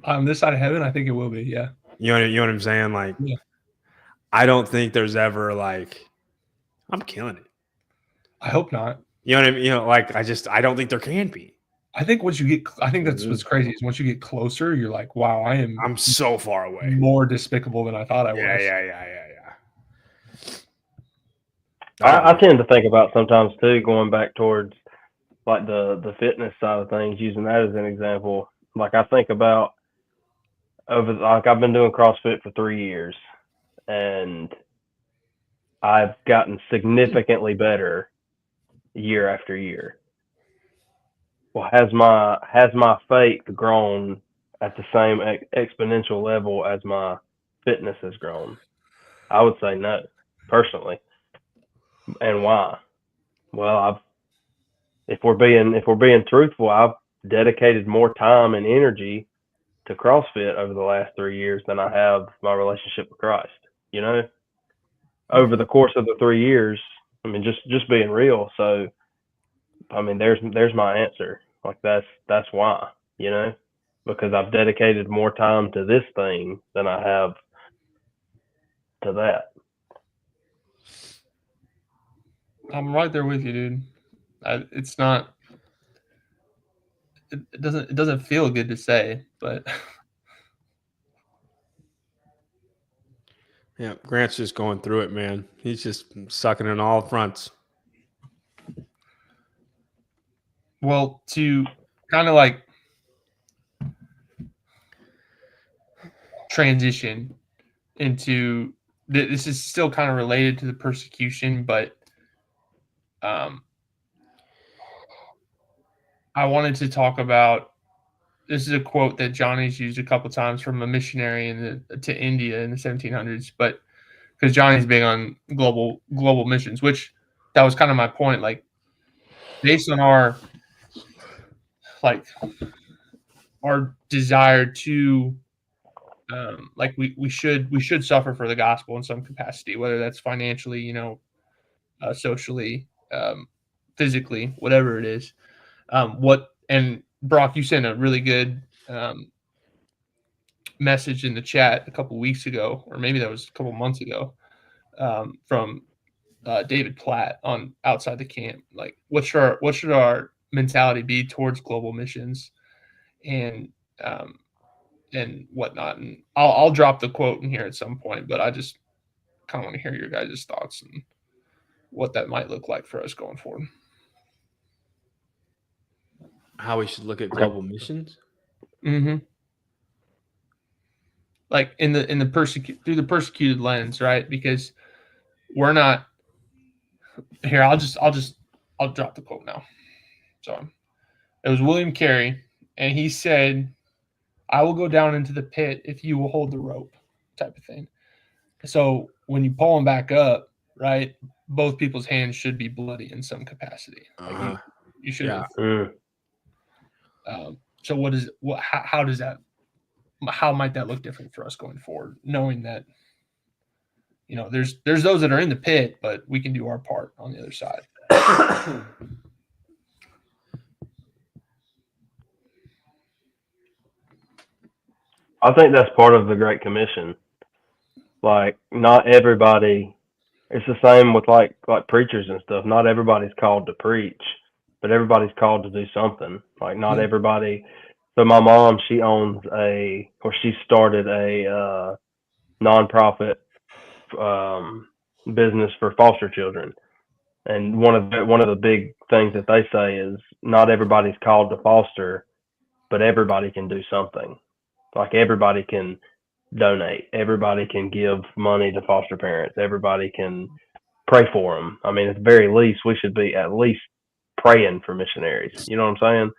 On this side of heaven, I think it will be. Yeah. You know what I'm saying? Like, yeah. I don't think there's ever like, I'm killing it. I hope not. You know what I mean? You know, like I don't think there can be. I think once you get, I think that's what's crazy is once you get closer, you're like, wow, I'm so far away, more despicable than I thought I was. Yeah. I tend to think about sometimes too, going back towards like the fitness side of things, using that as an example. Like I think about I've been doing CrossFit for 3 years, and I've gotten significantly better year after year. Well, has my faith grown at the same exponential level as my fitness has grown? I would say no, personally. And why? Well, if we're being truthful, I've dedicated more time and energy to CrossFit over the last 3 years than I have my relationship with Christ. You know, over the course of the 3 years, I mean, just being real. So, I mean, there's my answer. Like that's why, you know, because I've dedicated more time to this thing than I have to that. I'm right there with you, dude. It's not. It doesn't feel good to say, but. Yeah, Grant's just going through it, man. He's just sucking in all fronts. Well, to kind of like transition into this is still kind of related to the persecution, but I wanted to talk about. This is a quote that Johnny's used a couple times from a missionary to India in the 1700s, but because Johnny's big on global missions, which that was kind of my point. Like, based on our desire to, like we should suffer for the gospel in some capacity, whether that's financially, you know, socially, physically, whatever it is. And Brock, you sent a really good message in the chat a couple weeks ago, or maybe that was a couple months ago, from David Platt on Outside the Camp. Like, what should our mentality be towards global missions and whatnot? And I'll drop the quote in here at some point, but I just kind of want to hear your guys' thoughts and what that might look like for us going forward. How we should look at global missions? Mm-hmm. Like through the persecuted lens, right? Because we're not here. I'll drop the quote now. So it was William Carey, and he said, "I will go down into the pit if you will hold the rope," type of thing. So when you pull them back up, right, both people's hands should be bloody in some capacity. Like you should. Yeah. So how does that? How might that look different for us going forward, knowing that, you know, there's those that are in the pit, but we can do our part on the other side. I think that's part of the Great Commission. Like, not everybody, it's the same with like preachers and stuff. Not everybody's called to preach, but everybody's called to do something. Like, not everybody. So my mom, she started a nonprofit business for foster children. And one of the big things that they say is not everybody's called to foster, but everybody can do something. Like everybody can donate, everybody can give money to foster parents, everybody can pray for them. I mean, at the very least, we should be at least praying for missionaries. You know what I'm saying?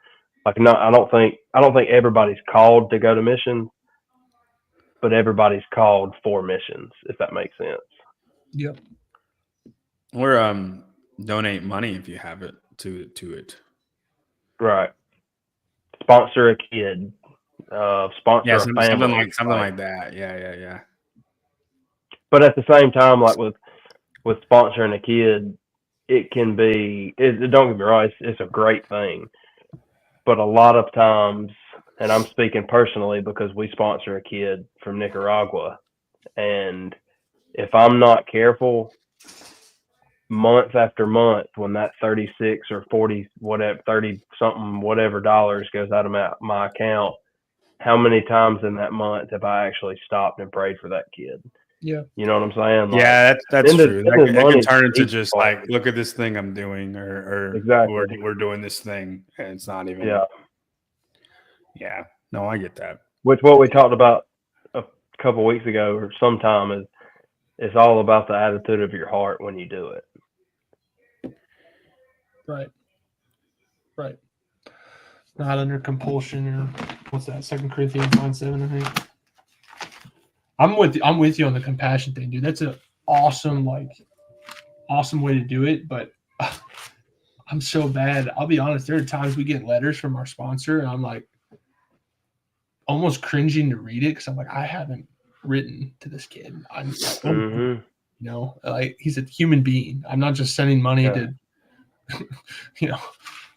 Like, no, I don't think everybody's called to go to missions, but everybody's called for missions, if that makes sense. Yep. Or donate money if you have it to it. Right. Sponsor a kid. Sponsor a family. Something like that. Yeah. But at the same time, like with sponsoring a kid, it can be. Don't get me wrong, it's a great thing. But a lot of times, and I'm speaking personally because we sponsor a kid from Nicaragua, and if I'm not careful, month after month, when that 36 or 40, whatever, 30 something, whatever dollars goes out of my account, how many times in that month have I actually stopped and prayed for that kid? Yeah. You know what I'm saying? Like, yeah, that's true. That can turn into just like, look at this thing I'm doing, or exactly. we're doing this thing, and it's not even. Yeah. Yeah. No, I get that. Which what we talked about a couple of weeks ago or sometime is it's all about the attitude of your heart when you do it. Right. Not under compulsion, or what's that? 2 Corinthians 9:7, I think. I'm with you on the compassion thing, dude. That's an awesome way to do it. But I'm so bad. I'll be honest. There are times we get letters from our sponsor, and I'm like almost cringing to read it because I'm like, I haven't written to this kid. You know, like he's a human being. I'm not just sending money to, you know.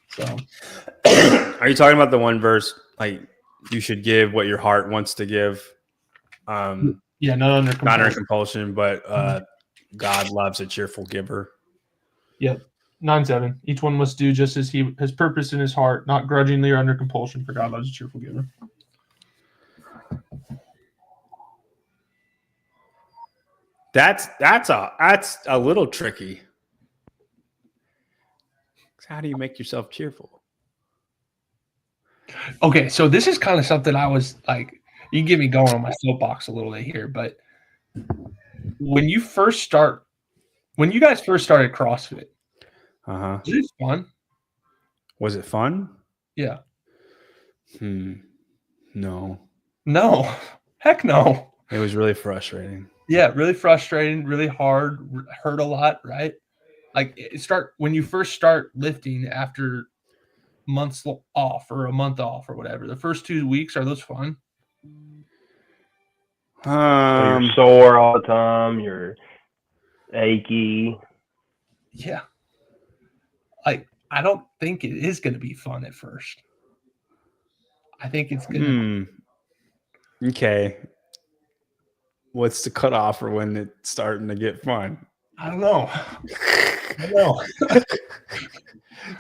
So, are you talking about the one verse like you should give what your heart wants to give? Yeah, not under compulsion, but God loves a cheerful giver. Yep. 9:7. Each one must do just as he has purpose in his heart, not grudgingly or under compulsion, for God loves a cheerful giver. That's a little tricky. How do you make yourself cheerful? Okay, so this is kind of something I was like, you can get me going on my soapbox a little bit here, but when you guys first started CrossFit, was it fun? Was it fun? Yeah. No. Heck no. It was really frustrating. Yeah, really frustrating, really hard, hurt a lot, right? Like when you first start lifting after months off or a month off or whatever. The first 2 weeks, are those fun? So you're sore all the time. You're achy. Yeah. Like, I don't think it is going to be fun at first. I think it's going to. Okay. What's the cutoff for when it's starting to get fun? I don't know.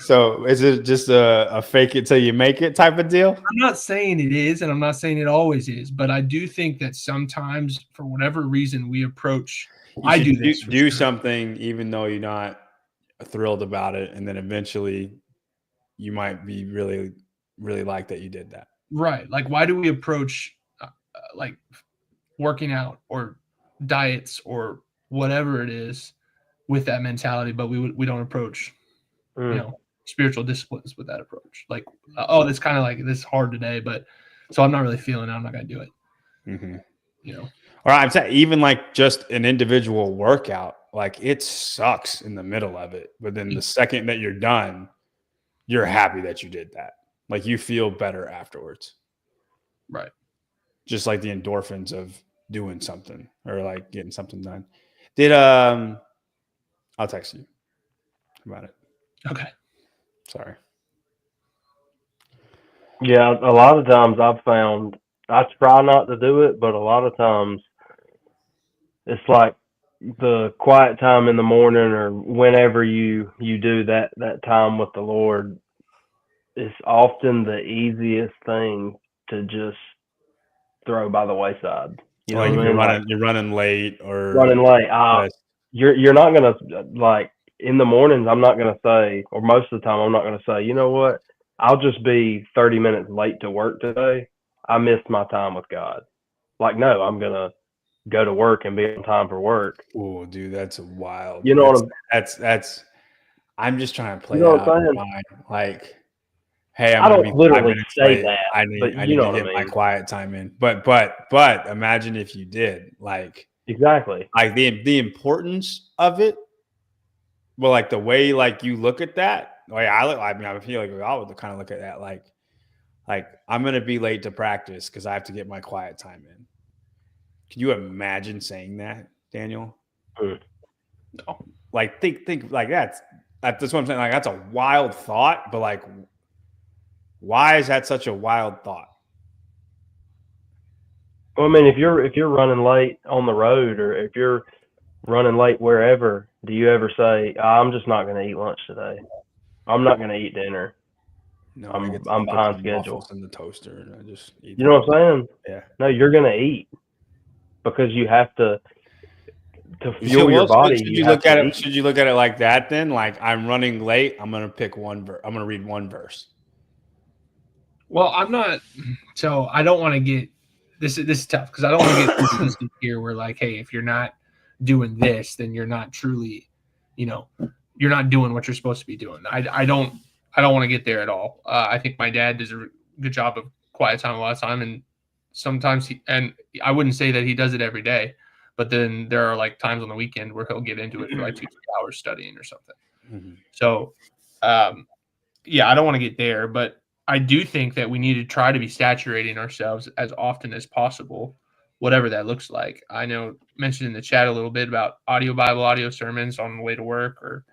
So is it just a fake it till you make it type of deal? I'm not saying it is, and I'm not saying it always is, but I do think that sometimes, for whatever reason, we approach. I do something even though you're not thrilled about it, and then eventually you might be really, really like that you did that. Right. Like, why do we approach like working out or diets or whatever it is with that mentality, but we don't approach spiritual disciplines with that approach? Like, that's kind of like this hard today, but so I'm not really feeling it, I'm not gonna do it. You know, or I'm saying even like just an individual workout, like it sucks in the middle of it, but then the second that you're done, you're happy that you did that. Like you feel better afterwards, right? Just like the endorphins of doing something or like getting something done. I'll text you about it. Okay. Sorry. Yeah, a lot of times I've found I try not to do it, but a lot of times it's like the quiet time in the morning or whenever you do that time with the Lord is often the easiest thing to just throw by the wayside. You know what I mean? You're running late or running late. You're not gonna like in the mornings, I'm not going to say, or most of the time, I'm not going to say, you know what? I'll just be 30 minutes late to work today. I missed my time with God. Like, no, I'm going to go to work and be on time for work. Oh, dude, that's wild. You know that's I'm just trying to play you know that what out I'm in saying? my mind. Like, hey, I'm I gonna don't be 5 literally minutes say late. that, I but need you know to what I get my mean. quiet time in. But imagine if you did. Like Exactly. like the importance of it. Well, like the way like you look at that. Like I feel like I would kind of look at that like I'm gonna be late to practice because I have to get my quiet time in. Can you imagine saying that, Daniel? No. Like think like that's what I'm saying. Like that's a wild thought, but like, why is that such a wild thought? Well, I mean, if you're running late on the road, or if you're running late wherever, do you ever say, I'm just not going to eat lunch today? I'm not going to eat dinner. No, I'm I put behind some schedule. waffles in the toaster and I just eat. You know what I'm saying? Yeah. No, you're going to eat because you have to fuel Well, your body. should You you have look to at it? eat. Should you look at it like that? Then, like, I'm running late. I'm gonna pick one verse. I'm gonna read one verse. Well, I'm not. So I don't want to get this. This is tough because I don't want to get legalistic here. Where like, hey, if you're not doing this, then you're not truly, you're not doing what you're supposed to be doing. I don't want to get there at all. I think my dad does a good job of quiet time a lot of time, and sometimes and I wouldn't say that he does it every day, but then there are like times on the weekend where he'll get into it for like 2-3 hours studying or something. Mm-hmm. So, yeah, I don't want to get there, but I do think that we need to try to be saturating ourselves as often as possible, whatever that looks like. I know mentioned in the chat a little bit about audio Bible, audio sermons on the way to work, or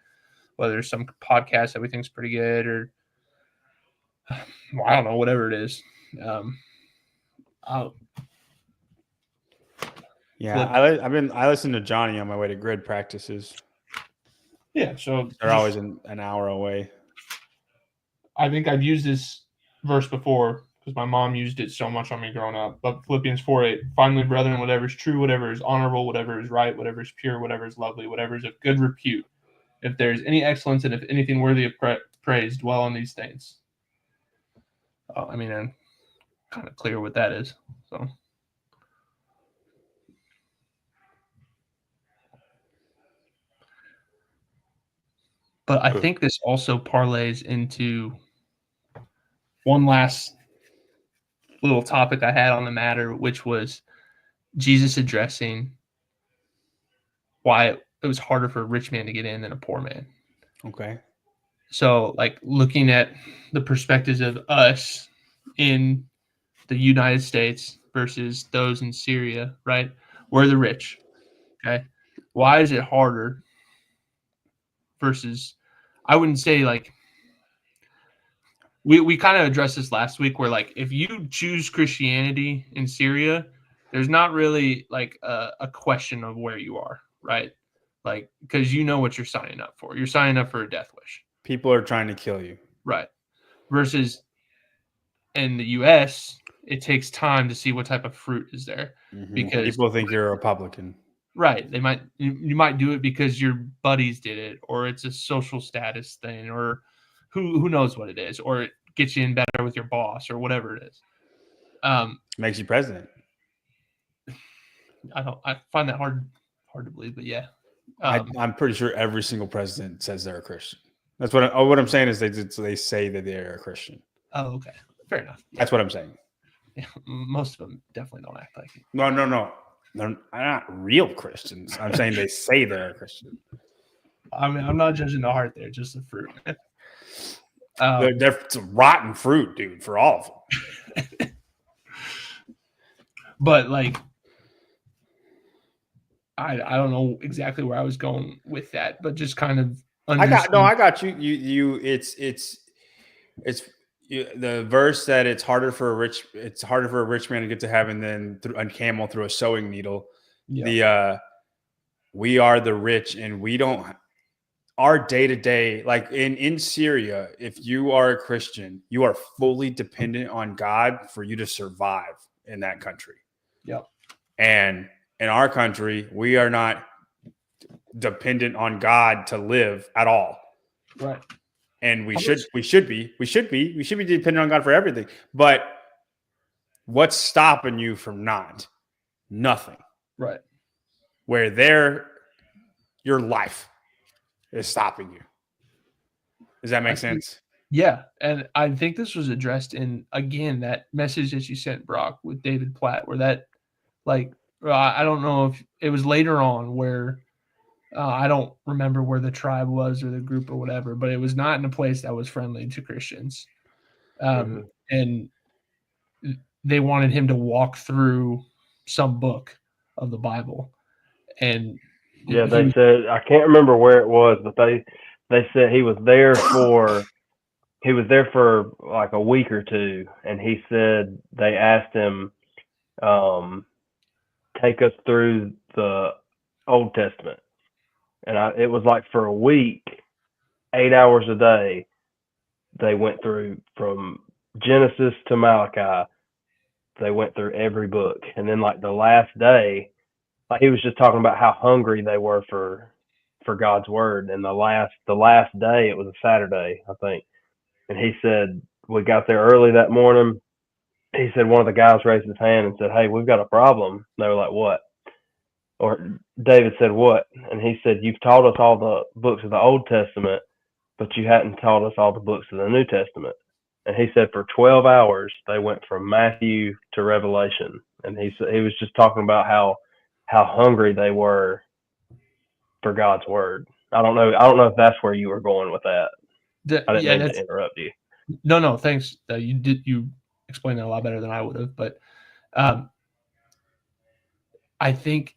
whether there's some podcast that we think is pretty good, or I don't know, whatever it is. I listen to Johnny on my way to grid practices. Yeah, so they're always an hour away. I think I've used this verse before because my mom used it so much on me growing up. But Philippians 4:8, finally, brethren, whatever is true, whatever is honorable, whatever is right, whatever is pure, whatever is lovely, whatever is of good repute, if there is any excellence and if anything worthy of praise, dwell on these things. I mean, I'm kind of clear what that is. So, but I think this also parlays into one last little topic I had on the matter, which was Jesus addressing why it was harder for a rich man to get in than a poor man. Okay. So, like, looking at the perspectives of us in the United States versus those in Syria, right? We're the rich. Okay. Why is it harder versus, I wouldn't say like, we kind of addressed this last week where like, if you choose Christianity in Syria, there's not really like a question of where you are, right? Like, because you know what you're signing up for. You're signing up for a death wish. People are trying to kill you. Right. Versus in the U.S., it takes time to see what type of fruit is there. Mm-hmm. Because people think you're a Republican. Right. You might do it because your buddies did it, or it's a social status thing, or who knows what it is, or it gets you in better with your boss, or whatever it is. Makes you president. I find that hard to believe, but yeah. I'm pretty sure every single president says they're a Christian. That's what I'm saying is they say that they're a Christian. Oh, okay. Fair enough. Yeah. That's what I'm saying. Yeah, most of them definitely don't act like it. No. They're not real Christians. I'm saying they say they're a Christian. I mean, I'm not judging the heart there, just the fruit. They're rotten fruit, dude, for all of them. But like, I don't know exactly where I was going with that, but just kind of. I got you. It's the verse that it's harder for a rich man to get to heaven than a camel through a sewing needle. Yeah. We are the rich, and we don't. Our day to day, like in Syria, if you are a Christian, you are fully dependent on God for you to survive in that country. Yep. And in our country, we are not. dependent on God to live at all. Right. And we should be dependent on God for everything. But what's stopping you from not? Nothing. Right. Where your life is stopping you. Does that make sense? Yeah. And I think this was addressed in, again, that message that you sent, Brock, with David Platt, where that, like, I don't know if it was later on where I don't remember where the tribe was or the group or whatever, but it was not in a place that was friendly to Christians. And they wanted him to walk through some book of the Bible. And yeah, they said, I can't remember where it was, but they said he was there for like a week or two, and he said they asked him, take us through the Old Testament, and it was like for a week, 8 hours a day, they went through from Genesis to Malachi. They went through every book, and then like the last day, like he was just talking about how hungry they were for God's word. And the last day, it was a Saturday, I think, and he said we got there early that morning. He said one of the guys raised his hand and said, "Hey, we've got a problem." They were like, "What?" Or David said, "What?" And he said, "You've taught us all the books of the Old Testament, but you hadn't taught us all the books of the New Testament." And he said for 12 hours they went from Matthew to Revelation, and he was just talking about how hungry they were for God's word. I don't know if that's where you were going with that. I didn't mean to interrupt you. No, thanks. You explained that a lot better than I would have. But I think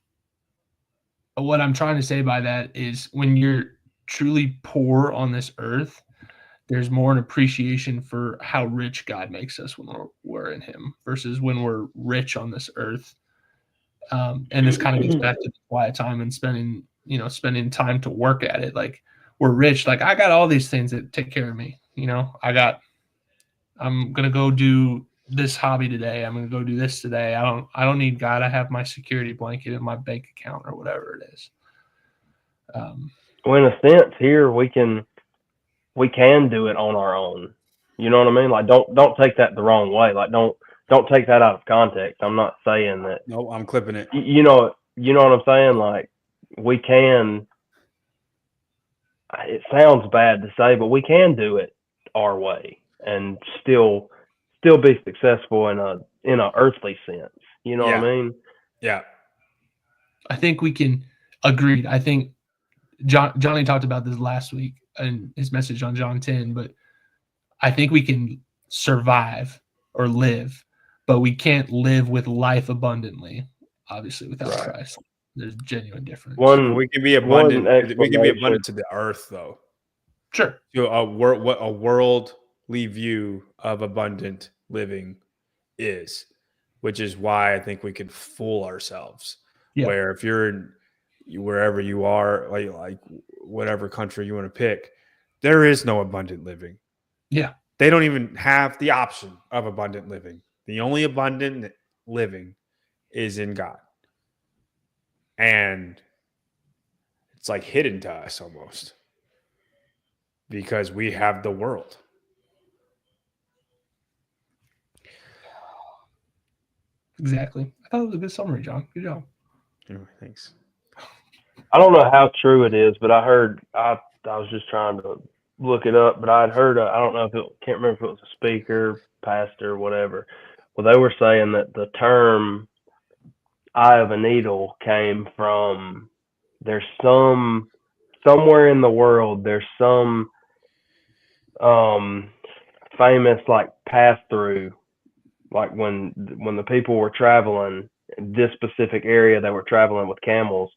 what I'm trying to say by that is when you're truly poor on this earth, there's more an appreciation for how rich God makes us when we're in Him versus when we're rich on this earth. And this kind of gets back to the quiet time and spending time to work at it. Like we're rich. Like I got all these things that take care of me. I'm going to go do this hobby today. I'm going to go do this today. I don't need God. I have my security blanket in my bank account or whatever it is. Well, in a sense here, we can do it on our own. You know what I mean? Like, don't take that the wrong way. Like, don't take that out of context. I'm not saying that. No, I'm clipping it. You know what I'm saying? Like, we can. It sounds bad to say, but we can do it our way and still be successful in a earthly sense. You know what I mean? Yeah. I think we can. Agreed. I think Johnny talked about this last week in his message on John 10, but I think we can survive or live, but we can't live with life abundantly, obviously, without Christ. There's a genuine difference. We can be abundant. We can be abundant to the earth, though. Sure. To a worldly view of abundant living is, which is why I think we can fool ourselves. Yeah. Where if you're in wherever you are, like whatever country you want to pick, there is no abundant living. Yeah. They don't even have the option of abundant living. The only abundant living is in God. And it's like hidden to us almost because we have the world. Exactly. I thought it was a good summary, John. Good job. Anyway, thanks. I don't know how true it is, but I heard, I was just trying to look it up, but I'd heard, I don't know can't remember if it was a speaker, pastor, whatever. Well, they were saying that the term eye of a needle came from, there's somewhere in the world, there's some famous like pass through, like when the people were traveling this specific area, they were traveling with camels,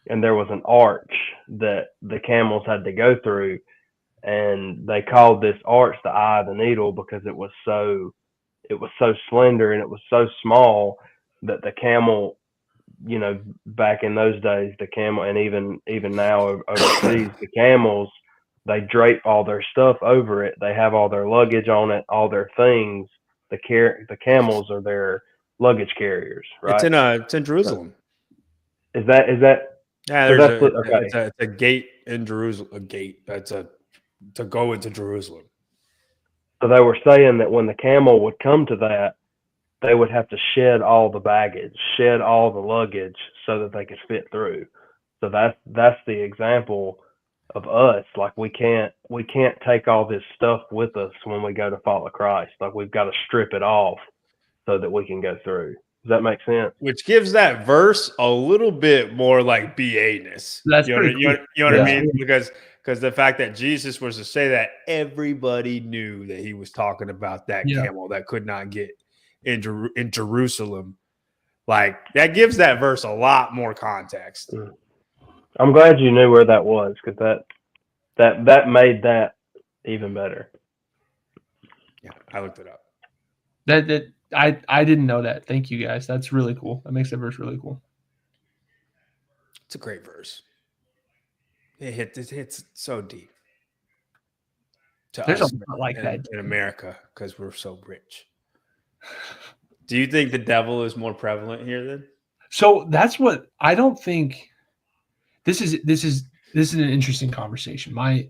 and there was an arch that the camels had to go through, and they called this arch the eye of the needle because it was so slender and it was so small that the camel, back in those days, the camel, and even now overseas, the camels, they drape all their stuff over it. They have all their luggage on it, all their things. The camels are their luggage carriers, right? It's in Jerusalem. Is that? Yeah, So there's okay. it's a gate in Jerusalem. A gate. That's to go into Jerusalem. So they were saying that when the camel would come to that, they would have to shed all the baggage, shed all the luggage, so that they could fit through. So that's the example of us. Like we can't take all this stuff with us when we go to follow Christ. Like we've got to strip it off so that we can go through. Does that make sense? Which gives that verse a little bit more like BA-ness. That's pretty cool. You know what I mean? Because the fact that Jesus was to say that, everybody knew that he was talking about that camel that could not get in Jerusalem. Like that gives that verse a lot more context. I'm glad you knew where that was, because that made that even better. Yeah, I looked it up. I didn't know that. Thank you guys. That's really cool. That makes that verse really cool. It's a great verse. It hits so deep. There's us a lot like that in America because we're so rich. Do you think the devil is more prevalent here then? So that's what I don't think. This is an interesting conversation. I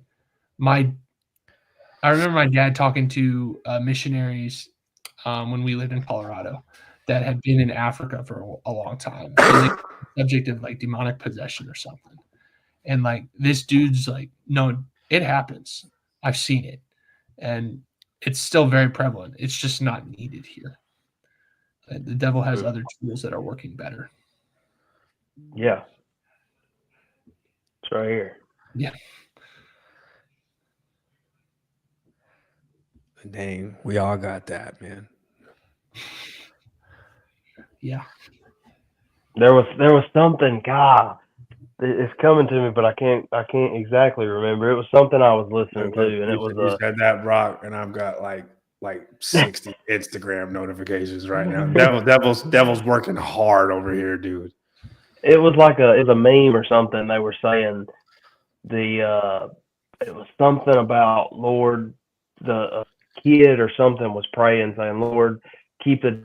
remember my dad talking to missionaries when we lived in Colorado that had been in Africa for a long time, and they were subject of like demonic possession or something. And like this dude's like, no, it happens. I've seen it, and it's still very prevalent. It's just not needed here. The devil has other tools that are working better. Yeah, it's right here. Yeah. Dang, we all got that, man. Yeah. There was something. God, it's coming to me, but I can't exactly remember. It was something I was listening to, and it was you said that, Brock, and I've got like 60 Instagram notifications right now. Devil's working hard over here, dude. It was like a meme or something. They were saying it was something about Lord, the kid or something was praying, saying, Lord, keep it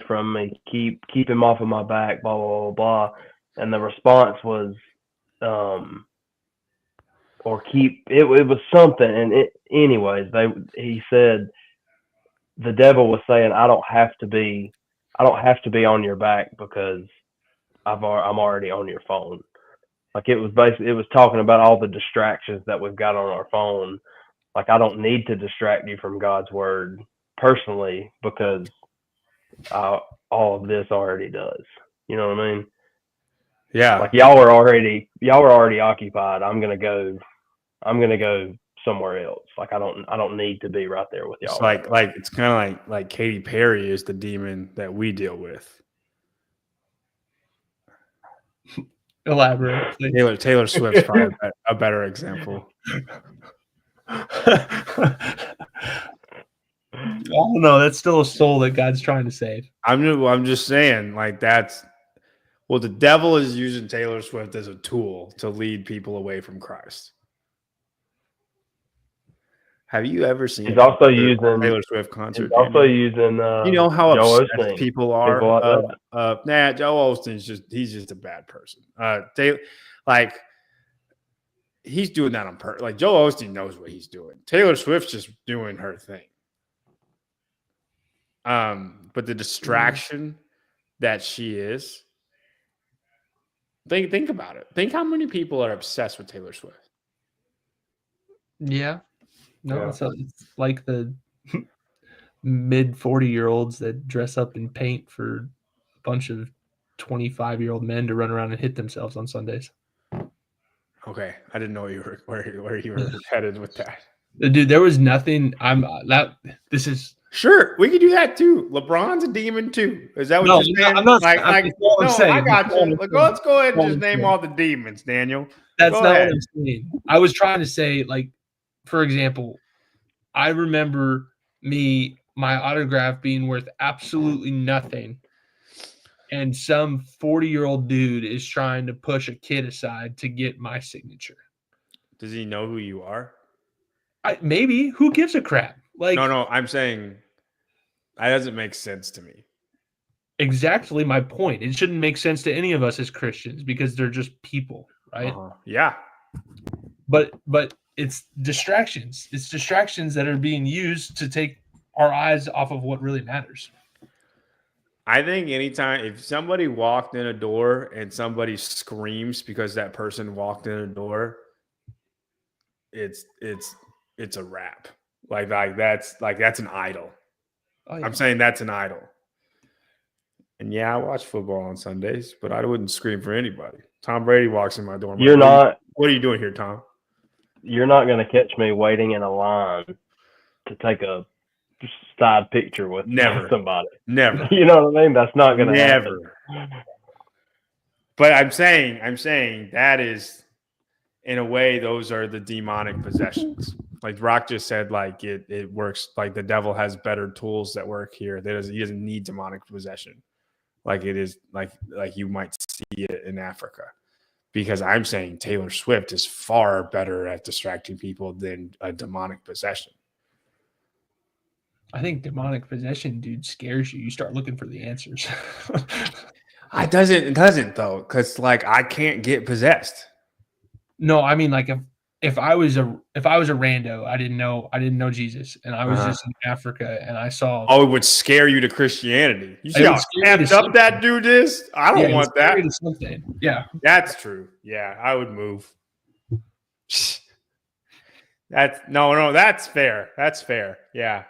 from me, keep him off of my back, blah blah blah blah. And the response was, or keep it. It was something, and anyways, he said the devil was saying, I don't have to be on your back because I'm already on your phone. Like it was talking about all the distractions that we've got on our phone. Like I don't need to distract you from God's word personally because all of this already does. You know what I mean? Yeah. Like y'all were already occupied. I'm gonna go somewhere else. Like I don't need to be right there with y'all. It's like it's kind of like Katy Perry is the demon that we deal with. Elaborate. Taylor Swift's probably a better example. I don't know. That's still a soul that God's trying to save. I'm just saying, like the devil is using Taylor Swift as a tool to lead people away from Christ. Have you ever seen? He's also using Taylor Swift concert. He's also using. You know how Joe obsessed Osteen. people are. Like Joe Osteen's he's a bad person. He's doing that on purpose. Like Joe Osteen knows what he's doing. Taylor Swift's just doing her thing. But the distraction that she is. Think about it. Think how many people are obsessed with Taylor Swift. Yeah. No, it's like the mid 40-year-olds that dress up in paint for a bunch of 25-year-old men to run around and hit themselves on Sundays. Okay, I didn't know where you were headed with that. Dude, there was nothing. This is sure we could do that too. LeBron's a demon too. Is that what you're saying? I'm not saying. I got you. Let's go ahead and just name all the demons, Daniel. That's not what I'm saying. I was trying to say, like, for example, I remember my autograph being worth absolutely nothing, and some 40-year-old dude is trying to push a kid aside to get my signature. Does he know who you are? Maybe. Who gives a crap? Like, no, I'm saying that doesn't make sense to me. exactly my point. It shouldn't make sense to any of us as Christians because they're just people, right? Yeah. But it's distractions. It's distractions that are being used to take our eyes off of what really matters. I think anytime if somebody walked in a door and somebody screams because that person walked in a door, it's a wrap. Like that's an idol. Oh, yeah. I'm saying that's an idol. And yeah, I watch football on Sundays, but I wouldn't scream for anybody. Tom Brady walks in my door. You're not. What are you doing here, Tom? You're not going to catch me waiting in a line to take a side picture with somebody. Never. You know what I mean? That's not going to happen. But I'm saying that is, in a way, those are the demonic possessions. Like Rock just said, like it works. Like the devil has better tools that work here. He doesn't need demonic possession. Like it is like you might see it in Africa. Because I'm saying Taylor Swift is far better at distracting people than a demonic possession. I think demonic possession, dude, scares you. You start looking for the answers. It doesn't though, because like I can't get possessed. No, I mean like if I was a rando, I didn't know Jesus, and I was just in Africa, and I saw. Oh, it would scare you to Christianity. You see how amped up that dude is? I don't want that. Yeah, that's true. Yeah, I would move. That's fair. That's fair. Yeah.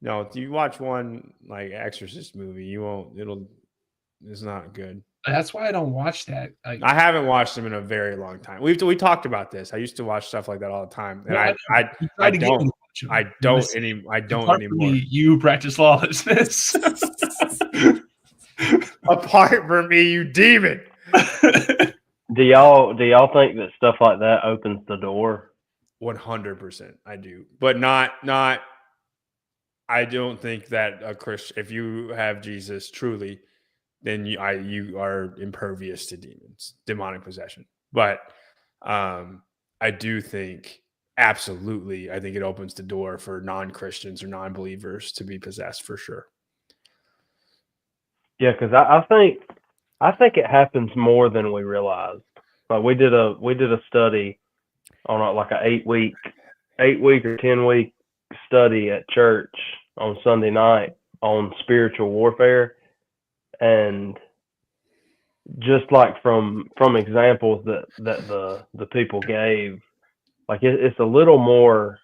No, if you watch one like Exorcist movie, you won't. It's not good. That's why I don't watch that. I haven't watched them in a very long time. We talked about this. I used to watch stuff like that all the time, and I don't anymore. You practice lawlessness. Apart from me, you demon. Do y'all think that stuff like that opens the door? 100%, I do, but not. I don't think that a Christian, if you have Jesus truly, then you are impervious to demonic possession. But I do think, absolutely, I think it opens the door for non-Christians or non-believers to be possessed for sure. Yeah, because I think it happens more than we realize. Like we did a study on like an 8-week or 10-week study at church on Sunday night on spiritual warfare, and just like from examples that the people gave, like it's a little more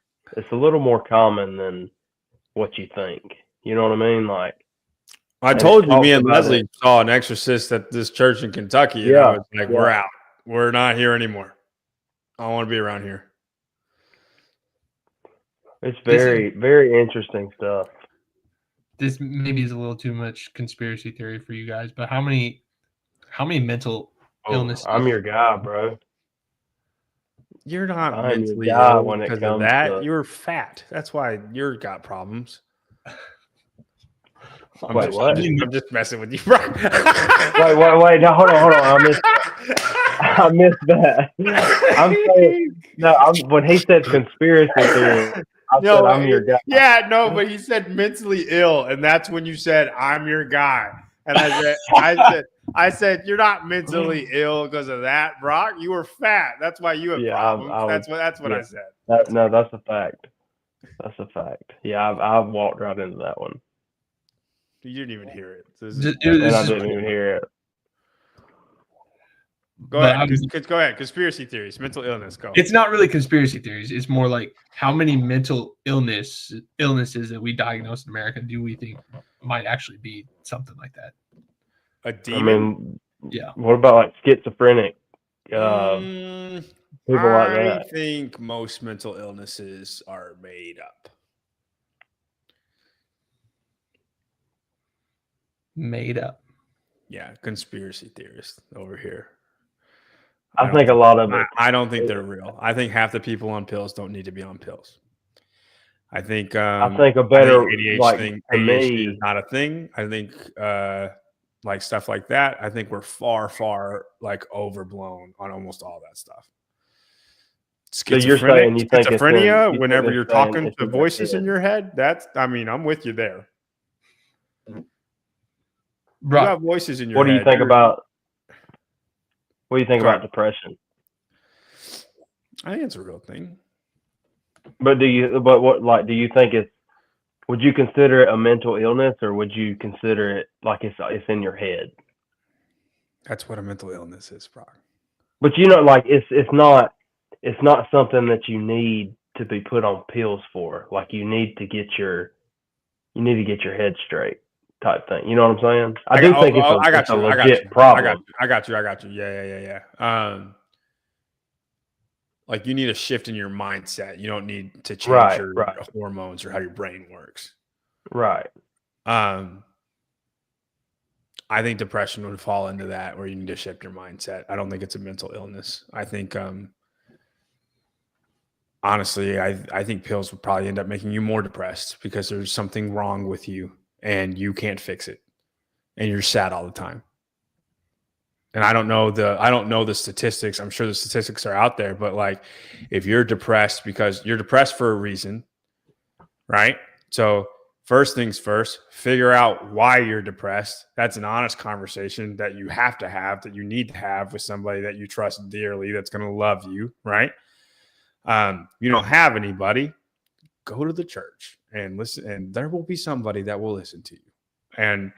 common than what you think. You know what I mean? Like I told you, me and Leslie saw an exorcist at this church in Kentucky, and I was like, "We're out. We're not here anymore. I don't want to be around here." It's very, very interesting stuff. This maybe is a little too much conspiracy theory for you guys, but how many mental illnesses? I'm your guy, bro. You're not mentally ill when because of that. You're fat. That's why you've got problems. I'm just messing with you, bro. wait. No, hold on. I missed that. I'm saying when he said conspiracy theory, I said I'm your guy. Yeah, no, but he said mentally ill, and that's when you said I'm your guy. And I said you're not mentally ill because of that, Brock. You were fat. That's why you have problems. That's what I said. That's a fact. That's a fact. Yeah, I've walked right into that one. You didn't even hear it. And I didn't even hear it. Go ahead. Conspiracy theories, mental illness. Go. It's not really conspiracy theories. It's more like how many mental illnesses that we diagnose in America do we think might actually be something like that? A demon? I mean, yeah. What about like schizophrenic? People like that. I think most mental illnesses are made up. Made up. Yeah, conspiracy theorists over here. I think a lot of it. I don't think they're real. I think half the people on pills don't need to be on pills. I think a better ADHD thing. ADHD is not a thing. I think like stuff like that. I think we're far like overblown on almost all that stuff. So you're saying you think schizophrenia whenever you're talking to voices in your head? I'm with you there. You got voices in your head. What do you think about depression? I think it's a real thing. But do you think would you consider it a mental illness, or would you consider it like it's in your head? That's what a mental illness is, Brock. But like it's not something that you need to be put on pills for. Like you need to get your head straight type thing. You know what I'm saying? I do think it's a legit problem. I got you. Yeah. Like you need a shift in your mindset. You don't need to change your hormones or how your brain works. Right. I think depression would fall into that, where you need to shift your mindset. I don't think it's a mental illness. I think, honestly, I think pills would probably end up making you more depressed because there's something wrong with you and you can't fix it, and you're sad all the time. And I don't know the statistics. I'm sure the statistics are out there, but like, if you're depressed because you're depressed for a reason, right? So first things first, figure out why you're depressed. That's an honest conversation that you have to have, that you need to have with somebody that you trust dearly, that's going to love you, right? You don't have anybody, go to the church and listen, and there will be somebody that will listen to you. And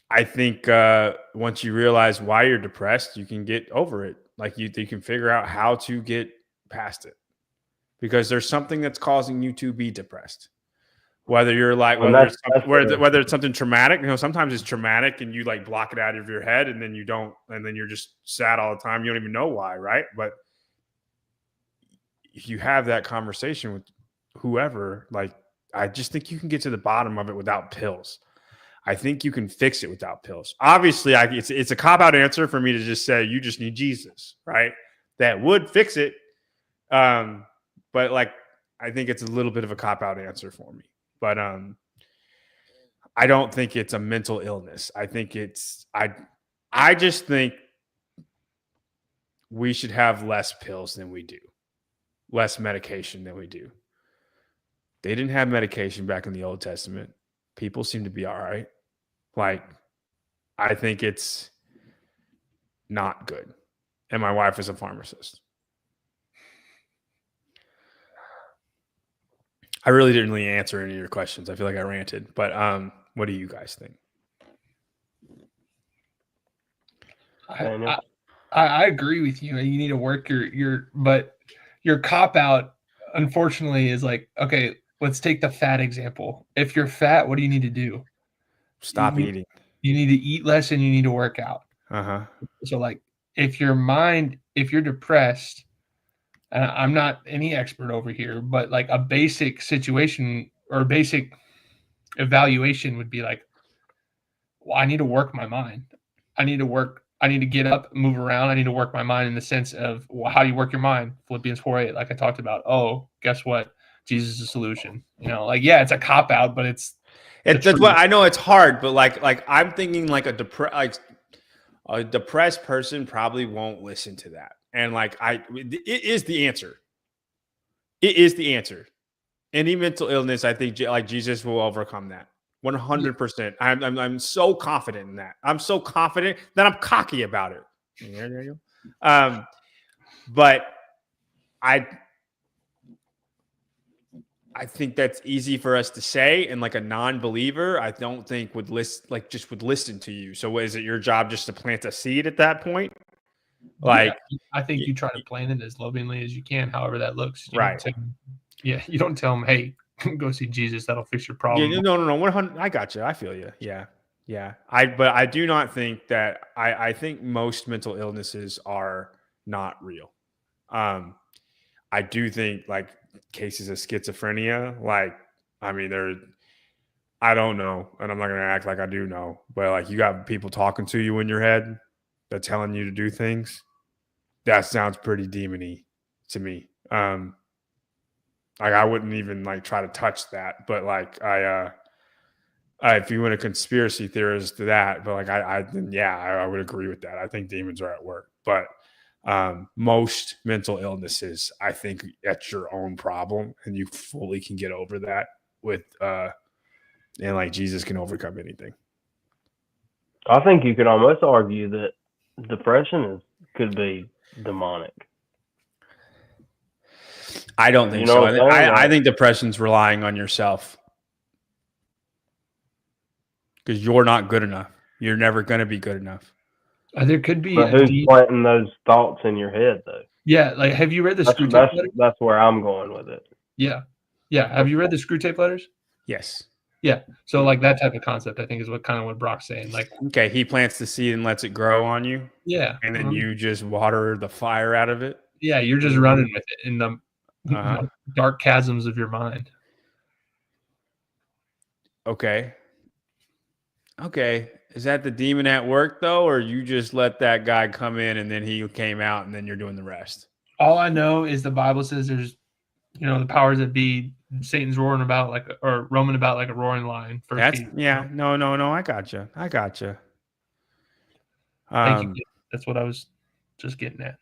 I think once you realize why you're depressed, you can get over it. Like you can figure out how to get past it, because there's something that's causing you to be depressed. Whether you're like, whether it's something traumatic, sometimes it's traumatic and you like block it out of your head, and then you're just sad all the time. You don't even know why, right? But if you have that conversation with whoever, like, I just think you can get to the bottom of it without pills. I think you can fix it without pills. Obviously, it's a cop-out answer for me to just say you just need Jesus, right? That would fix it. But like, I think it's a little bit of a cop-out answer for me. But I don't think it's a mental illness. I think I just think we should have less pills than we do, less medication than we do. They didn't have medication back in the Old Testament. People seem to be all right. Like, I think it's not good. And my wife is a pharmacist. I really didn't really answer any of your questions. I feel like I ranted, but what do you guys think? I agree with you. You need to work but your cop out, unfortunately, is like, okay, let's take the fat example. If you're fat, what do you need to do? Stop eating. You need to eat less and you need to work out. So like, if you're depressed, and I'm not any expert over here, but like a basic situation or basic evaluation would be like, well, I need to work my mind. I need to get up, move around. I need to work my mind in the sense of, well, how do you work your mind? Philippians 4:8, like I talked about. Oh, guess what? Jesus is the solution. Like, yeah, it's a cop out, but that's what I know. It's hard, but like I'm thinking like a depressed person probably won't listen to that. And like it is the answer. It is the answer. Any mental illness, I think like Jesus will overcome that. 100%. I'm so confident in that. I'm so confident that I'm cocky about it. There you go. But I think that's easy for us to say, and like a non-believer, I don't think would listen to you. So is it your job just to plant a seed at that point? Like, yeah, I think you try to plant it as lovingly as you can, however that looks. Right. You don't tell them, hey, go see Jesus. That'll fix your problem. Yeah, no. 100. I got you. I feel you. Yeah. But I do not think that. I think most mental illnesses are not real. I do think like cases of schizophrenia. Like, I mean, I don't know, and I'm not gonna act like I do know, but like you got people talking to you in your head, they're telling you to do things. That sounds pretty demony to me. Like I wouldn't even like try to touch that, but like if you want a conspiracy theorist to that, but like I would agree with that. I think demons are at work, but most mental illnesses, I think that's your own problem, and you fully can get over that with and like Jesus can overcome anything. I think you could almost argue that depression could be demonic. I don't think so. I think depression's relying on yourself because you're not good enough. You're never going to be good enough. There could be. But who's planting those thoughts in your head, though? Yeah, like have you read the Screwtape letters? That's where I'm going with it. Yeah. Have you read the Screwtape letters? Yes. Yeah. So like that type of concept, I think, is what Brock's saying. Like, okay, he plants the seed and lets it grow on you. Yeah. And then you just water the fire out of it. Yeah, you're just running with it in the dark chasms of your mind. Okay. Is that the demon at work though, or you just let that guy come in and then he came out and then you're doing the rest? All I know is the Bible says there's, the powers that be. Satan's roaring about roaming about like a roaring lion. No. I gotcha. Thank you. That's what I was just getting at.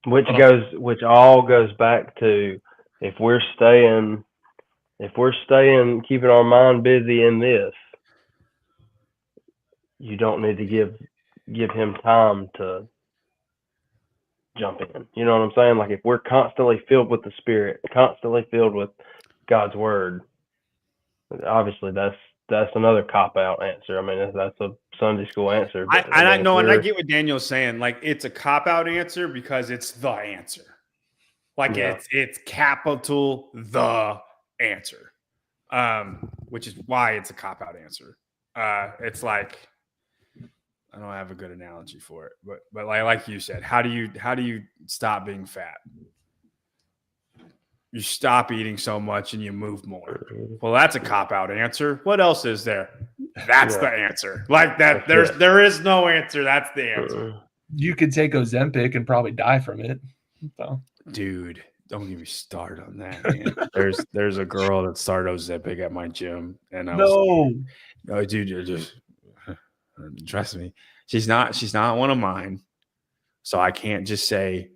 Which all goes back to if we're staying, keeping our mind busy in this, you don't need to give him time to jump in. You know what I'm saying? Like if we're constantly filled with the Spirit, constantly filled with God's Word, obviously that's another cop-out answer. I mean, that's a Sunday school answer. I know, and I get what Daniel's saying. Like it's a cop-out answer because it's the answer. Like it's capital the answer, which is why it's a cop-out answer. It's like I don't have a good analogy for it, but like you said, how do you stop being fat? You stop eating so much and you move more. Well, that's a cop-out answer. What else is there? That's the answer. Like that, there is no answer. That's the answer. You could take Ozempic and probably die from it. So. Dude, don't get me started on that, man. There's a girl that started Ozempic at my gym, and I was like, no, dude, you're just trust me. She's not one of mine. So I can't just say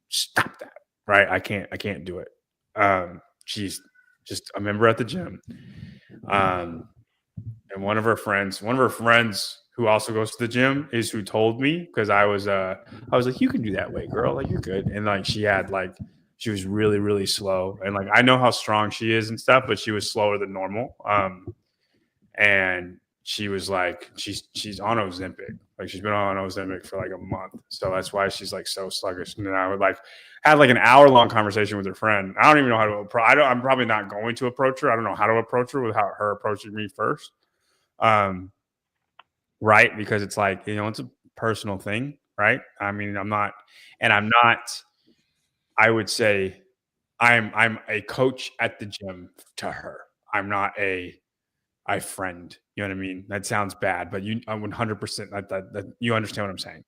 stop that. Right? I can't do it. She's just a member at the gym. And one of her friends who also goes to the gym is who told me, because I was like, you can do that weight, girl. Like you're good. And like she was really, really slow. And like I know how strong she is and stuff, but she was slower than normal. And she was like, she's on Ozempic. Like she's been on Ozempic for like a month. So that's why she's like so sluggish. And then I would had like an hour-long conversation with her friend. I don't even know how to approach. I'm probably not going to approach her. I don't know how to approach her without her approaching me first. Right? Because it's like, it's a personal thing, right? I mean, I would say I'm a coach at the gym to her. I'm not a friend. You know what I mean? That sounds bad, but you 100% that you understand what I'm saying.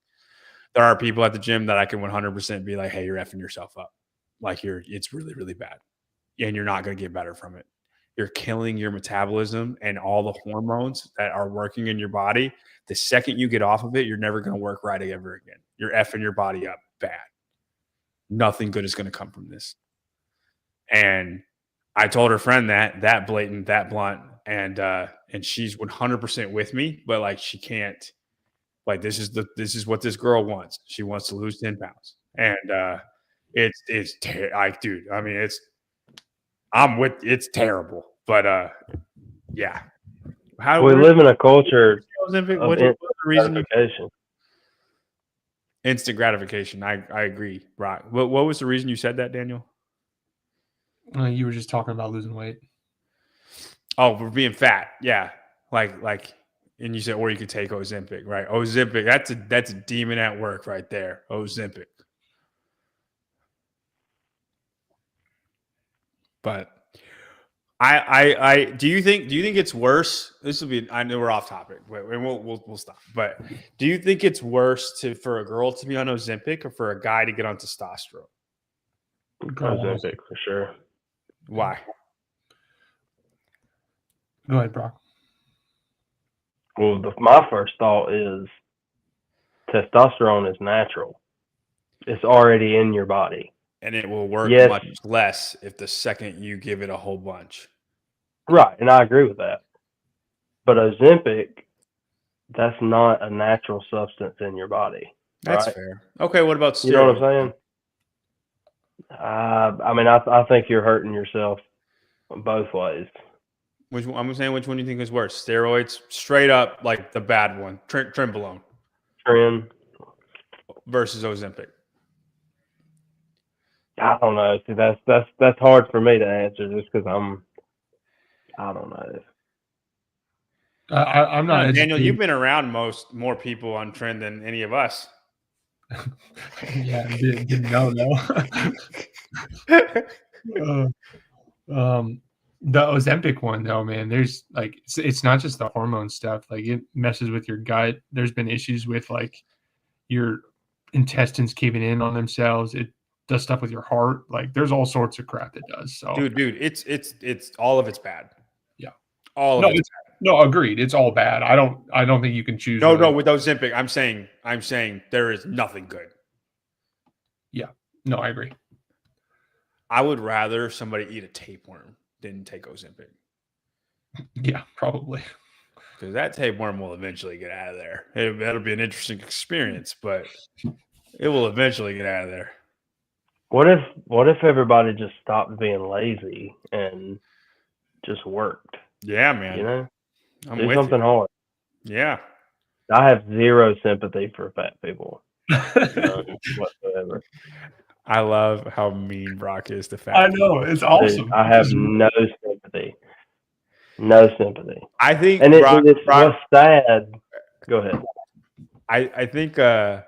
There are people at the gym that I can 100% be like, hey, you're effing yourself up. Like it's really, really bad. And you're not going to get better from it. You're killing your metabolism and all the hormones that are working in your body. The second you get off of it, you're never going to work right ever again. You're effing your body up bad. Nothing good is going to come from this. And I told her friend that blatant, that blunt, and she's 100% with me, but like she can't. Like this is what this girl wants. She wants to lose 10 pounds, and dude. I mean, it's terrible, but yeah. We live in a culture of instant gratification. Instant gratification. I agree, Brock. What was the reason you said that, Daniel? You were just talking about losing weight. Oh, for being fat. Yeah, like. And you said, or you could take Ozempic, right? Ozempic, that's a demon at work right there. Ozempic. But I do you think it's worse? This will be, I know we're off topic, but we'll stop. But do you think it's worse for a girl to be on Ozempic or for a guy to get on testosterone? Ozempic for sure. Why? Go ahead, Brock. Well, my first thought is testosterone is natural. It's already in your body. And it will work Yes. much less if the second you give it a whole bunch. Right, and I agree with that. But Ozempic, that's not a natural substance in your body. That's right? fair. Okay, what about steroids? You know what I'm saying? I mean, I think you're hurting yourself both ways. I'm saying which one do you think is worse? Steroids, straight up like the bad one, Trenbolone. Trend versus Ozempic. I don't know. See, that's hard for me to answer just because I don't know. I'm not Daniel. You've been around more people on trend than any of us. Yeah, didn't know. The Ozempic one though, man, there's like it's not just the hormone stuff. Like it messes with your gut. There's been issues with like your intestines caving in on themselves. It does stuff with your heart. Like there's all sorts of crap it does. So dude, it's all of it's bad. Yeah, all of it's bad. No, agreed. It's all bad. I don't think you can choose. No, with Ozempic, I'm saying there is nothing good. Yeah, no, I agree. I would rather somebody eat a tapeworm than take Ozempic. Yeah, probably. Because that tapeworm will eventually get out of there. That'll be an interesting experience, but it will eventually get out of there. What if everybody just stopped being lazy and just worked? Yeah, man. You know, do something hard. Yeah. I have zero sympathy for fat people. None whatsoever. I love how mean Brock is to fat people. I know, it's awesome. I have no sympathy. No sympathy. I think and it's what's sad. Go ahead. I think I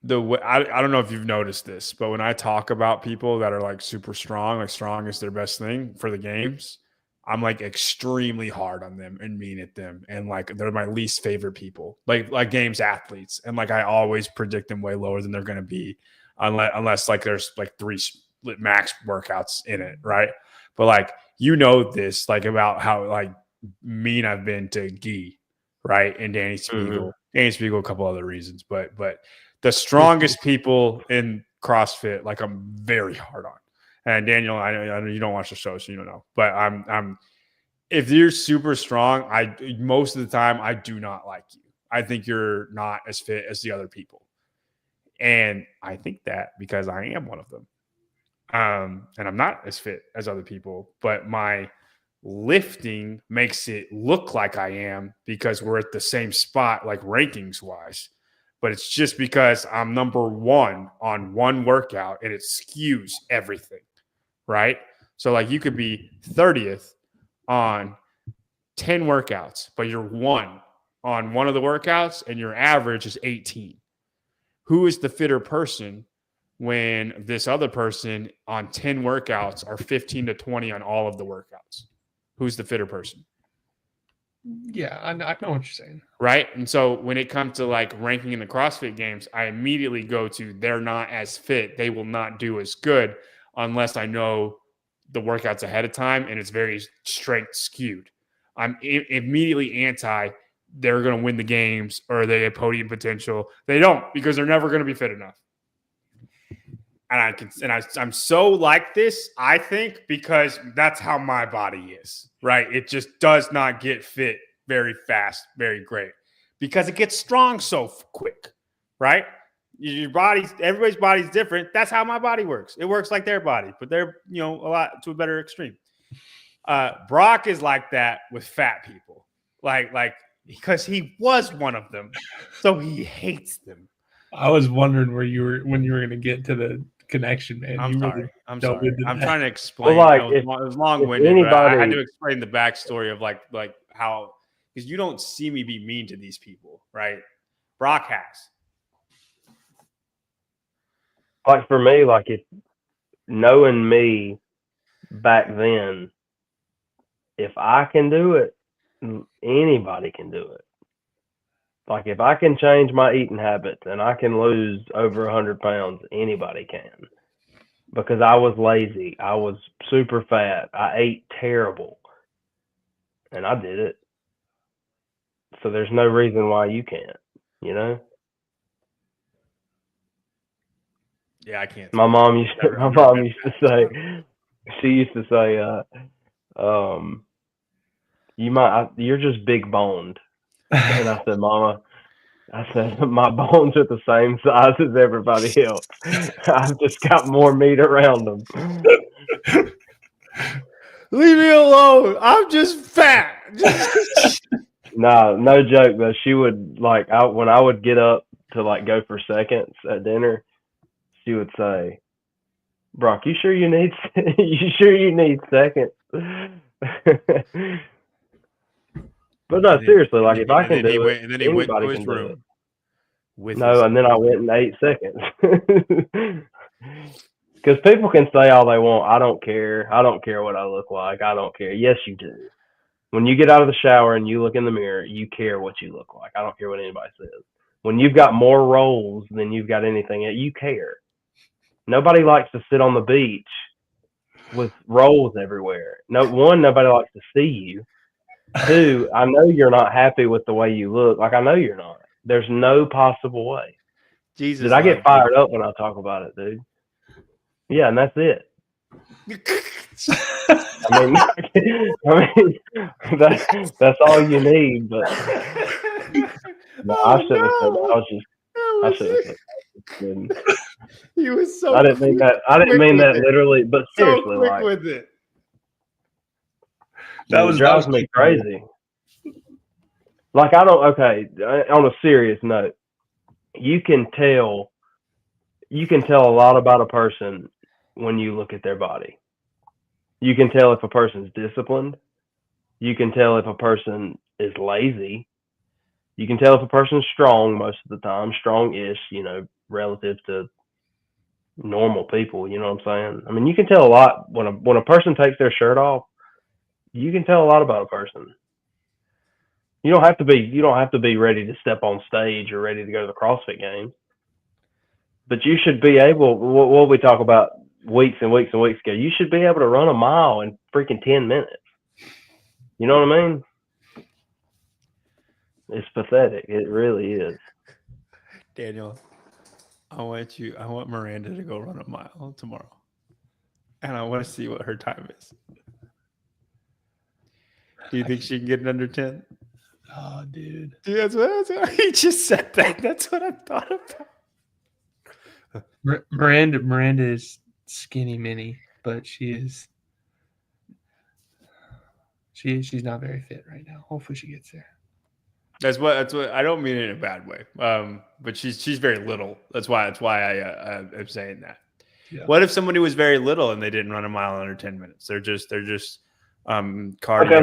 don't know if you've noticed this, but when I talk about people that are like super strong, like strong is their best thing for the games, I'm like extremely hard on them and mean at them, and like they're my least favorite people, like games athletes, and like I always predict them way lower than they're going to be, unless like there's like 3 max workouts in it, right? But like this, like about how like mean I've been to Guy, right, and Danny Spiegel, a couple other reasons, but the strongest people in CrossFit, like I'm very hard on. And Daniel, I know you don't watch the show, so you don't know. But I'm if you're super strong, most of the time I do not like you. I think you're not as fit as the other people. And I think that because I am one of them. And I'm not as fit as other people, but my lifting makes it look like I am because we're at the same spot, like rankings wise. But it's just because I'm number 1 on one workout and it skews everything, right? So like you could be 30th on 10 workouts, but you're 1 on one of the workouts and your average is 18. Who is the fitter person when this other person on 10 workouts are 15 to 20 on all of the workouts? Who's the fitter person? Yeah, I know what you're saying. Right. And so when it comes to like ranking in the CrossFit games, I immediately go to they're not as fit. They will not do as good unless I know the workouts ahead of time and it's very strength skewed. I'm immediately anti they're going to win the games or they have podium potential. They don't because they're never going to be fit enough. And I'm so like this, I think, because that's how my body is, right? It just does not get fit very fast, very great, because it gets strong so quick, right? Everybody's body's different. That's how my body works. It works like their body, but they're, a lot to a better extreme. Brock is like that with fat people, like because he was one of them, so he hates them. I was wondering when you were going to get to the connection, man. I'm sorry. I'm trying to explain. Well, like, it was long-winded, but I had to explain the backstory of like how, because you don't see me be mean to these people, right? Brock has. Like for me, like if knowing me back then, if I can do it, anybody can do it. Like if I can change my eating habits and I can lose over 100 pounds, anybody can. Because I was lazy. I was super fat. I ate terrible. And I did it. So there's no reason why you can't, Yeah, I can't. My mom used to say, she used to say, you're just big boned. And I said, Mama, my bones are the same size as everybody else. I've just got more meat around them. Leave me alone. I'm just fat. Nah, no joke though. She would when I would get up to go for seconds at dinner, she would say, "Brock, you sure you need seconds?" But no, seriously, if I can do it, anybody can do it. No, and then I went in 8 seconds. Because people can say all they want. I don't care. I don't care what I look like. I don't care. Yes, you do. When you get out of the shower and you look in the mirror, you care what you look like. I don't care what anybody says. When you've got more rolls than you've got anything, you care. Nobody likes to sit on the beach with rolls everywhere. Nobody likes to see you. 2, I know you're not happy with the way you look. I know you're not. There's no possible way. Jesus, did I get fired up when I talk about it, dude? Yeah, and that's it. I mean, that's all you need. But no, I should have said that. I should have said that. He was so. I didn't mean that. I didn't mean that literally. But seriously, so quick with it. That drives me crazy. I don't. Okay, on a serious note, you can tell a lot about a person when you look at their body. You can tell if a person's disciplined. You can tell if a person is lazy. You can tell if a person's strong most of the time, strong-ish, relative to normal people. You know what I'm saying? I mean, you can tell a lot when a person takes their shirt off. You can tell a lot about a person. You don't have to be ready to step on stage or ready to go to the CrossFit Games. But you should be able. What we talk about weeks and weeks and weeks ago. You should be able to run a mile in freaking 10 minutes. You know what I mean? It's pathetic. It really is. Daniel, I want Miranda to go run a mile tomorrow. And I want to see what her time is. Do you think she can get it under 10? Oh, dude. That's what he just said that. That's what I thought about. Miranda is skinny mini, but she's not very fit right now. Hopefully she gets there. That's what I don't mean it in a bad way. But she's very little. That's why I am saying that. Yeah. What if somebody was very little and they didn't run a mile under 10 minutes? They're just cardio. Okay,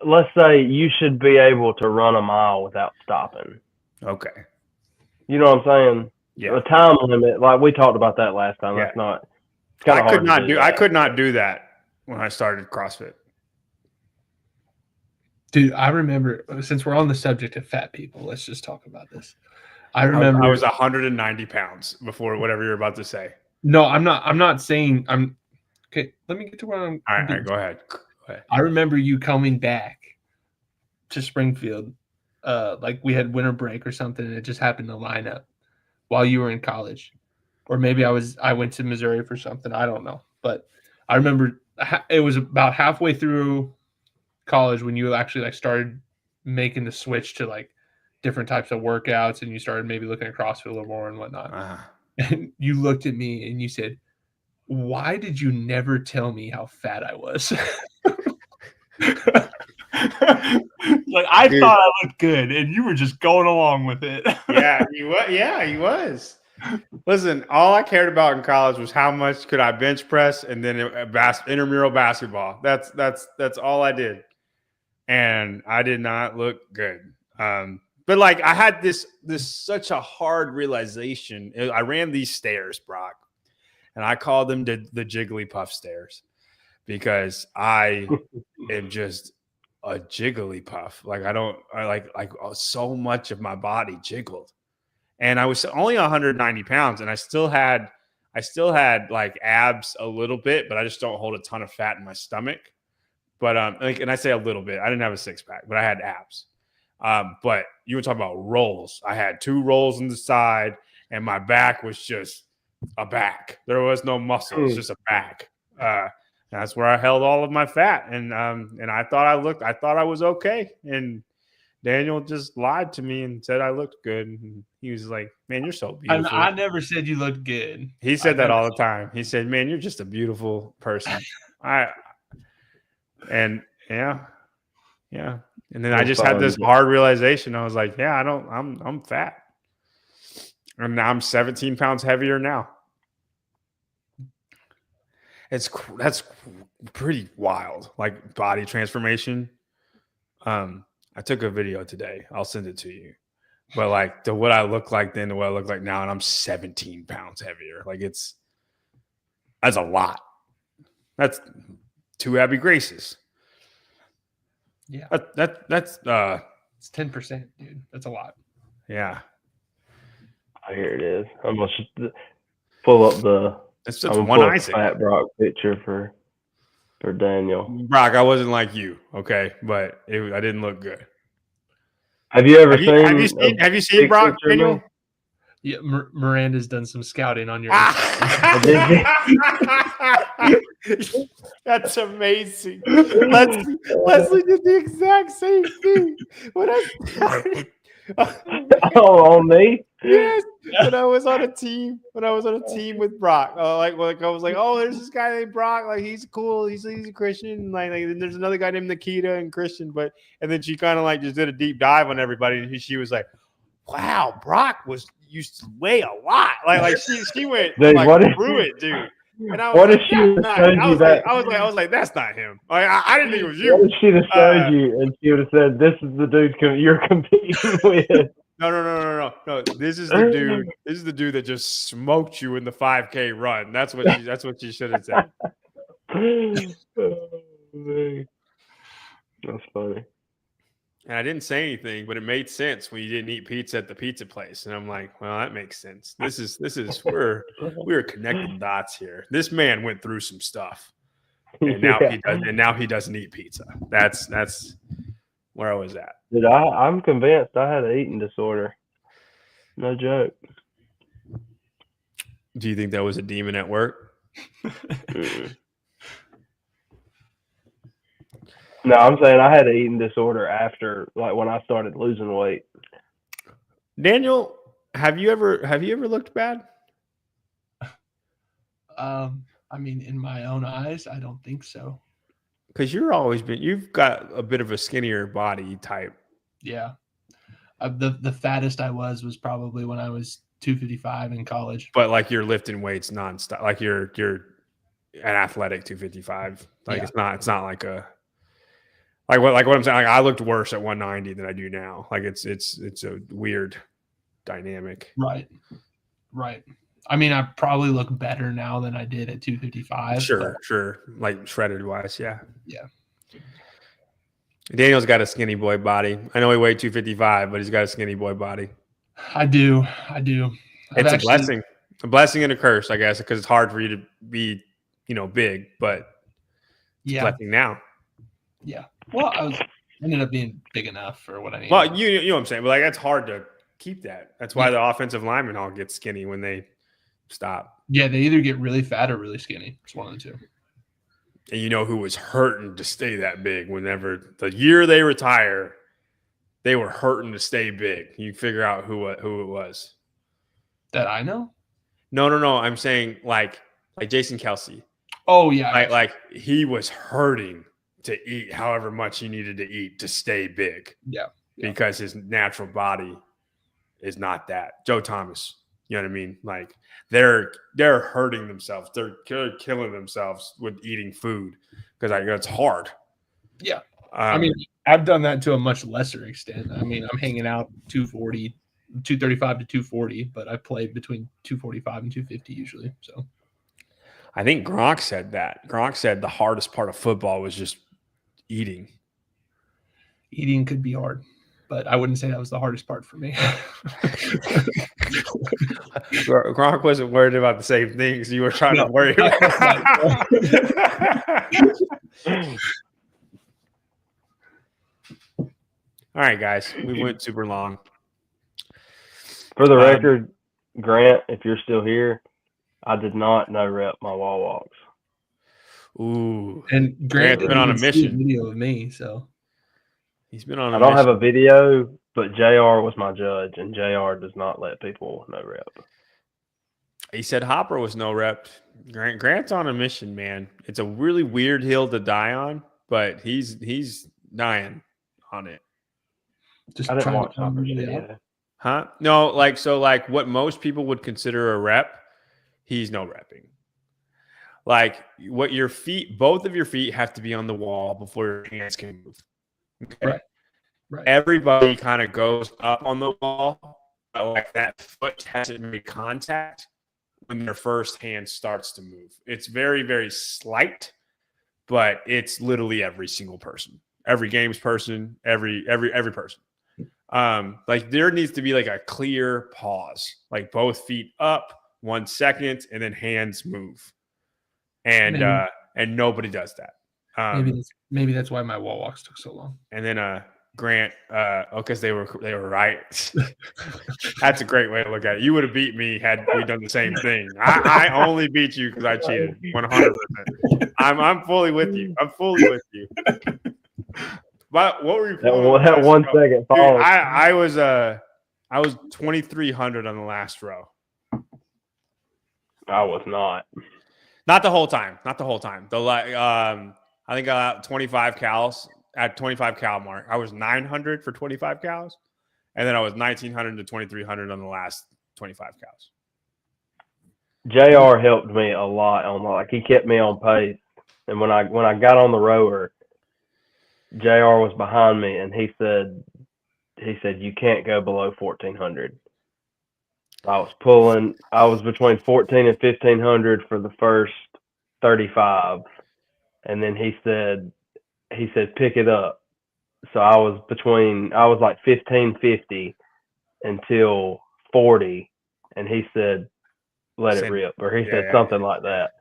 let's say you should be able to run a mile without stopping. Okay. You know what I'm saying? Yeah. A time limit, like we talked about that last time. Yeah. That's not. I could not do that when I started CrossFit. Dude, I remember, since we're on the subject of fat people, let's just talk about this. I remember I was 190 pounds before whatever you're about to say. No, I'm not saying I'm okay. Let me get to where I'm. All right, go ahead. I remember you coming back to Springfield, we had winter break or something, and it just happened to line up while you were in college, or maybe I went to Missouri for something. I don't know, but I remember it was about halfway through college when you actually started making the switch to different types of workouts, and you started maybe looking at CrossFit a little more and whatnot. And you looked at me and you said, "Why did you never tell me how fat I was?" I thought I looked good, and you were just going along with it. Yeah, he was. Listen, all I cared about in college was how much could I bench press, and then intramural basketball. That's all I did, and I did not look good. But I had this such a hard realization. I ran these stairs, Brock, and I called them the Jigglypuff stairs because I am just a Jigglypuff. So much of my body jiggled, and I was only 190 pounds, and I still had abs a little bit, but I just don't hold a ton of fat in my stomach. But and I say a little bit. I didn't have a six pack, but I had abs. But you were talking about rolls. I had 2 rolls on the side, and my back was just a back. There was no muscle. It's just a back. That's where I held all of my fat, and I thought I was okay, and Daniel just lied to me and said I looked good. And he was like, "Man, you're so beautiful." I never said you looked good. He said that all the time. He said, "Man, you're just a beautiful person." And yeah. And then I just had this hard realization. I was like, "Yeah, I'm fat." And now I'm 17 pounds heavier now. That's pretty wild, like body transformation. I took a video today. I'll send it to you. But like what I look like then to what I look like now, and I'm 17 pounds heavier. Like that's a lot. That's 2 Abby Graces. Yeah. That's it's 10%, dude. That's a lot. Yeah. Here it is. I'm gonna pull up the It's just one Isaac. Fat Brock picture for Daniel. Brock, I wasn't like you, okay, but I didn't look good. Have you ever have you seen Brock, Daniel? Yeah, Miranda's done some scouting on your. That's amazing. Leslie did the exact same thing. When I started. On me? Yes. When I was on a team with Brock, I was like, oh, there's this guy named Brock. Like he's cool. He's a Christian. Like and there's another guy named Nikita and Christian. And then she kind of like just did a deep dive on everybody, and she was like, wow, Brock used to weigh a lot. Like she went through it, dude. And I was I was like, that's not him. I didn't think it was you. What if she'd have showed you and she would have said, this is the dude you're competing with? No. This is the dude. This is the dude that just smoked you in the 5K run. That's what she should have said. That's funny. And I didn't say anything, but it made sense when you didn't eat pizza at the pizza place. And I'm like, well, that makes sense. This is we're connecting dots here. This man went through some stuff, and now he doesn't eat pizza. That's where I was at. Dude, I'm convinced I had an eating disorder. No joke. Do you think that was a demon at work? No, I'm saying I had an eating disorder after, like, when I started losing weight. Daniel, have you ever looked bad? I mean, in my own eyes, I don't think so. Because you've got a bit of a skinnier body type. Yeah. The fattest I was probably when I was 255 in college. But like you're lifting weights nonstop, like you're an athletic 255. Like it's not like a. Like what I'm saying, like I looked worse at 190 than I do now. Like it's a weird dynamic. Right. I mean, I probably look better now than I did at 255. Sure. Like shredded wise, yeah. Yeah. Daniel's got a skinny boy body. I know he weighed 255, but he's got a skinny boy body. I do. It's a blessing and a curse, I guess, because it's hard for you to be, big, but it's a blessing now. Yeah. Well, I ended up being big enough for what I need. Well, you know what I'm saying, but like that's hard to keep that. That's why the offensive linemen all get skinny when they stop. Yeah, they either get really fat or really skinny. It's one of the two. And you know who was hurting to stay that big? Whenever the year they retire, they were hurting to stay big. You figure out who it was. That I know? No. I'm saying like Jason Kelsey. Oh yeah. Like he was hurting to eat however much he needed to eat to stay big. Yeah. Because his natural body is not that. Joe Thomas, you know what I mean? Like they're hurting themselves. They're killing themselves with eating food because it's hard. Yeah. I mean, I've done that to a much lesser extent. I mean, I'm hanging out 235 to 240, but I play between 245 and 250 usually. So I think Gronk said that. Gronk said the hardest part of football was just eating. Eating could be hard, but I wouldn't say that was the hardest part for me. Gronk wasn't worried about the same things you were trying to worry about. All right, guys. We went super long. For the record, Grant, if you're still here, I did not no rep my wall walks. Ooh. And Grant's been on a mission. See a video of me, so he's been on a I don't mission. have a video, but JR was my judge, and JR does not let people no rep. He said Hopper was no rep. Grant's on a mission, man. It's a really weird hill to die on, but he's dying on it. Just I didn't trying watch to Hopper's video. Huh? No, like what most people would consider a rep, he's no repping. Like what your feet, both of your feet have to be on the wall before your hands can move. Okay. Right. Everybody kind of goes up on the wall, but like that foot hasn't made contact when their first hand starts to move. It's very, very slight, but it's literally every single person, every games person, every person. Like there needs to be like a clear pause, like both feet up 1 second and then hands move. And nobody does that. Maybe that's why my wall walks took so long. And then Grant, because they were right. That's a great way to look at it. You would have beat me had we done the same thing. I only beat you because I cheated 100%. I'm fully with you. But what were you pulling? That 1 second pause. I was 2,300 on the last row. I was not. Not the whole time. I think I got 25 cals at 25 cal mark. I was 900 for 25 cals, and then I was 1,900 to 2,300 on the last 25 cals. JR helped me a lot on he kept me on pace, and when I got on the rower, JR was behind me, and he said you can't go below 1,400. I was between 1,400 and 1,500 for the first 35, and then he said pick it up. So I was like 1,550 until 40, and he said let it rip, or he said something like that.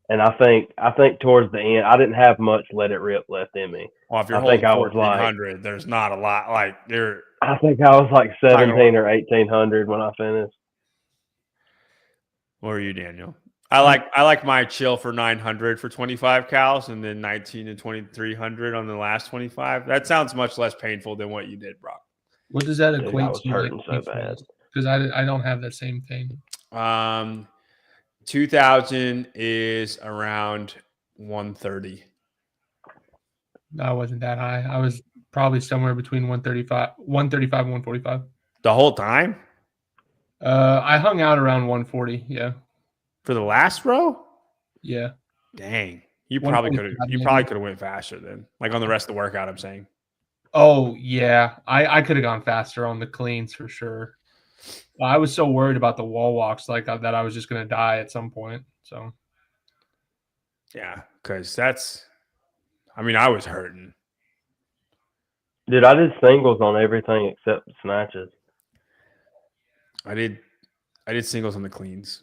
And I think towards the end, I didn't have much let it rip left in me. Well, if you're holding 1,400, there's not a lot. Like there, I think I was like 1,700 or 1,800 when I finished. What are you, Daniel? I like my chill for 900 for 25 cals, and then 19 and 2,300 on the last 25. That sounds much less painful than what you did, Brock. What does that equate to? I was hurting so bad because I don't have that same thing. 2,000 is around 130. I wasn't that high. I was probably somewhere between 135 and 145. The whole time? I hung out around 140. Yeah. For the last row? Yeah. Dang. You probably could have went faster then. Like on the rest of the workout, I'm saying. Oh, yeah. I could have gone faster on the cleans for sure. I was so worried about the wall walks that I was just going to die at some point. So, yeah, because I was hurting. Dude, I did singles on everything except snatches. I did singles on the cleans.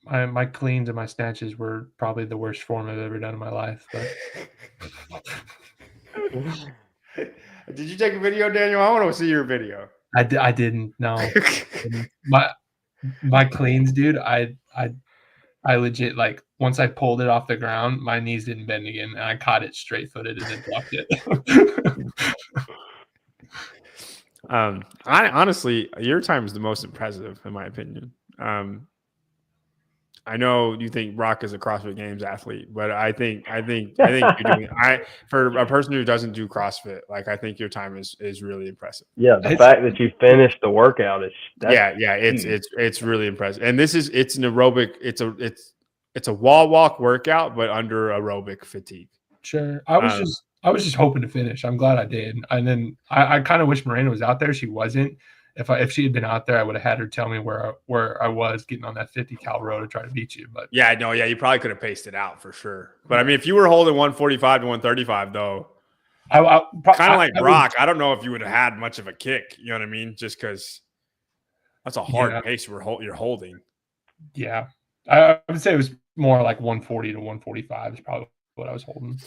My cleans and my snatches were probably the worst form I've ever done in my life. But did you take a video, Daniel? I want to see your video. I didn't. No. my cleans, dude. I legit once I pulled it off the ground, my knees didn't bend again, and I caught it straight footed and then dropped it. I honestly, your time is the most impressive in my opinion. I know you think Brock is a CrossFit Games athlete, but I think you're doing. For a person who doesn't do CrossFit, I think your time is really impressive. Yeah, the fact that you finished the workout is it's really impressive. And it's an aerobic. It's a wall walk workout, but under aerobic fatigue. Sure, I was just hoping to finish. I'm glad I did, and then I kind of wish Miranda was out there. She wasn't. If she had been out there, I would have had her tell me where I was getting on that 50 cal row to try to beat you. But you probably could have paced it out for sure. But I mean, if you were holding 145 to 135 though, kind of like Brock, I don't know if you would have had much of a kick. You know what I mean? Just because that's a hard pace you're holding. Yeah, I would say it was more like 140 to 145 is probably what I was holding.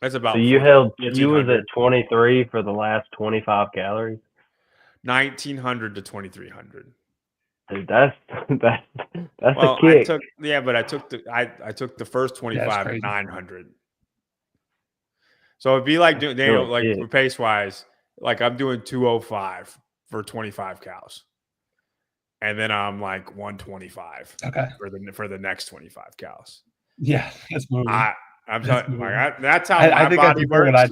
That's about. So you was at 23 for the last 25 calories. 1,900 to 2,300. Dude, that's Well, a kick. I took the first 25 at 900. So it'd be like doing Still a like kick. for pace wise, like I'm doing 205 for 25 cows. And then I'm like 125 for the next 25 cows. Yeah, that's moving. I'm telling you, that's how my body works.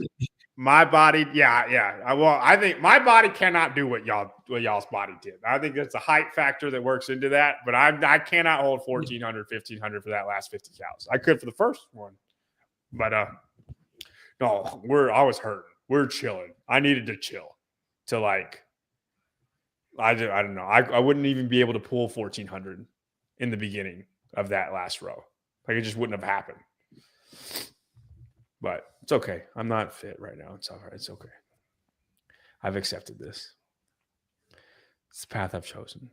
My body, yeah. I think my body cannot do what y'all's body did. I think it's a height factor that works into that, but I cannot hold 1,400, 1,500 for that last 50 cows. I could for the first one, but no, I was hurting. We're chilling. I needed to chill to like. I don't know. I wouldn't even be able to pull 1,400 in the beginning of that last row. Like it just wouldn't have happened. But it's okay. I'm not fit right now. It's all right. It's okay. I've accepted this. It's the path I've chosen.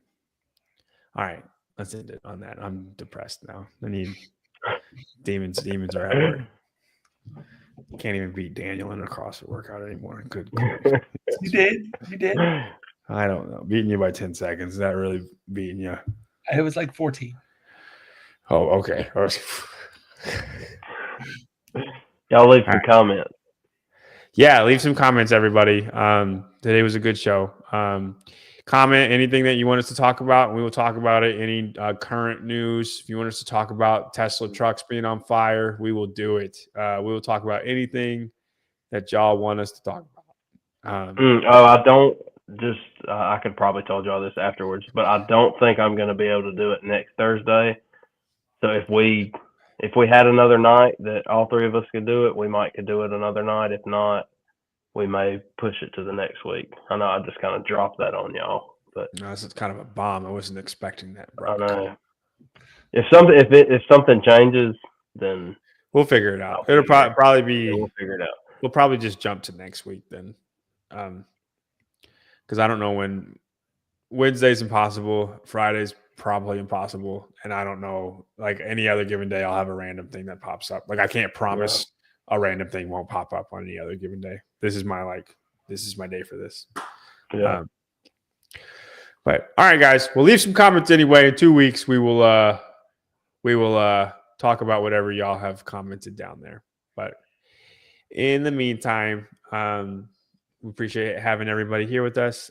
All right. Let's end it on that. I'm depressed now. I need demons. Demons are at work. Can't even beat Daniel in a CrossFit workout anymore. Good. You did. I don't know. Beating you by 10 seconds. Is that really beating you? It was like 14. Oh, okay. Y'all leave some comments. Yeah, leave some comments, everybody. Today was a good show. Comment anything that you want us to talk about, and we will talk about it. Any current news. If you want us to talk about Tesla trucks being on fire, we will do it. We will talk about anything that y'all want us to talk about. I don't just I could probably told y'all this afterwards, but I don't think I'm going to be able to do it next Thursday. So if we had another night that all three of us could do it, we could do it another night. If not, we may push it to the next week. I know I just kind of dropped that on y'all, but no, this is kind of a bomb. I wasn't expecting that, bro. I know. If something changes, then we'll figure it out. It'll probably be. We'll figure it out. We'll probably just jump to next week then, because I don't know when. Wednesday's impossible. Friday's probably impossible, and I don't know. Like any other given day, I'll have a random thing that pops up. Like I can't promise a random thing won't pop up on any other given day. This is my day for this. Yeah. But all right, guys, we'll leave some comments anyway. In 2 weeks, we will talk about whatever y'all have commented down there. But in the meantime, we appreciate having everybody here with us.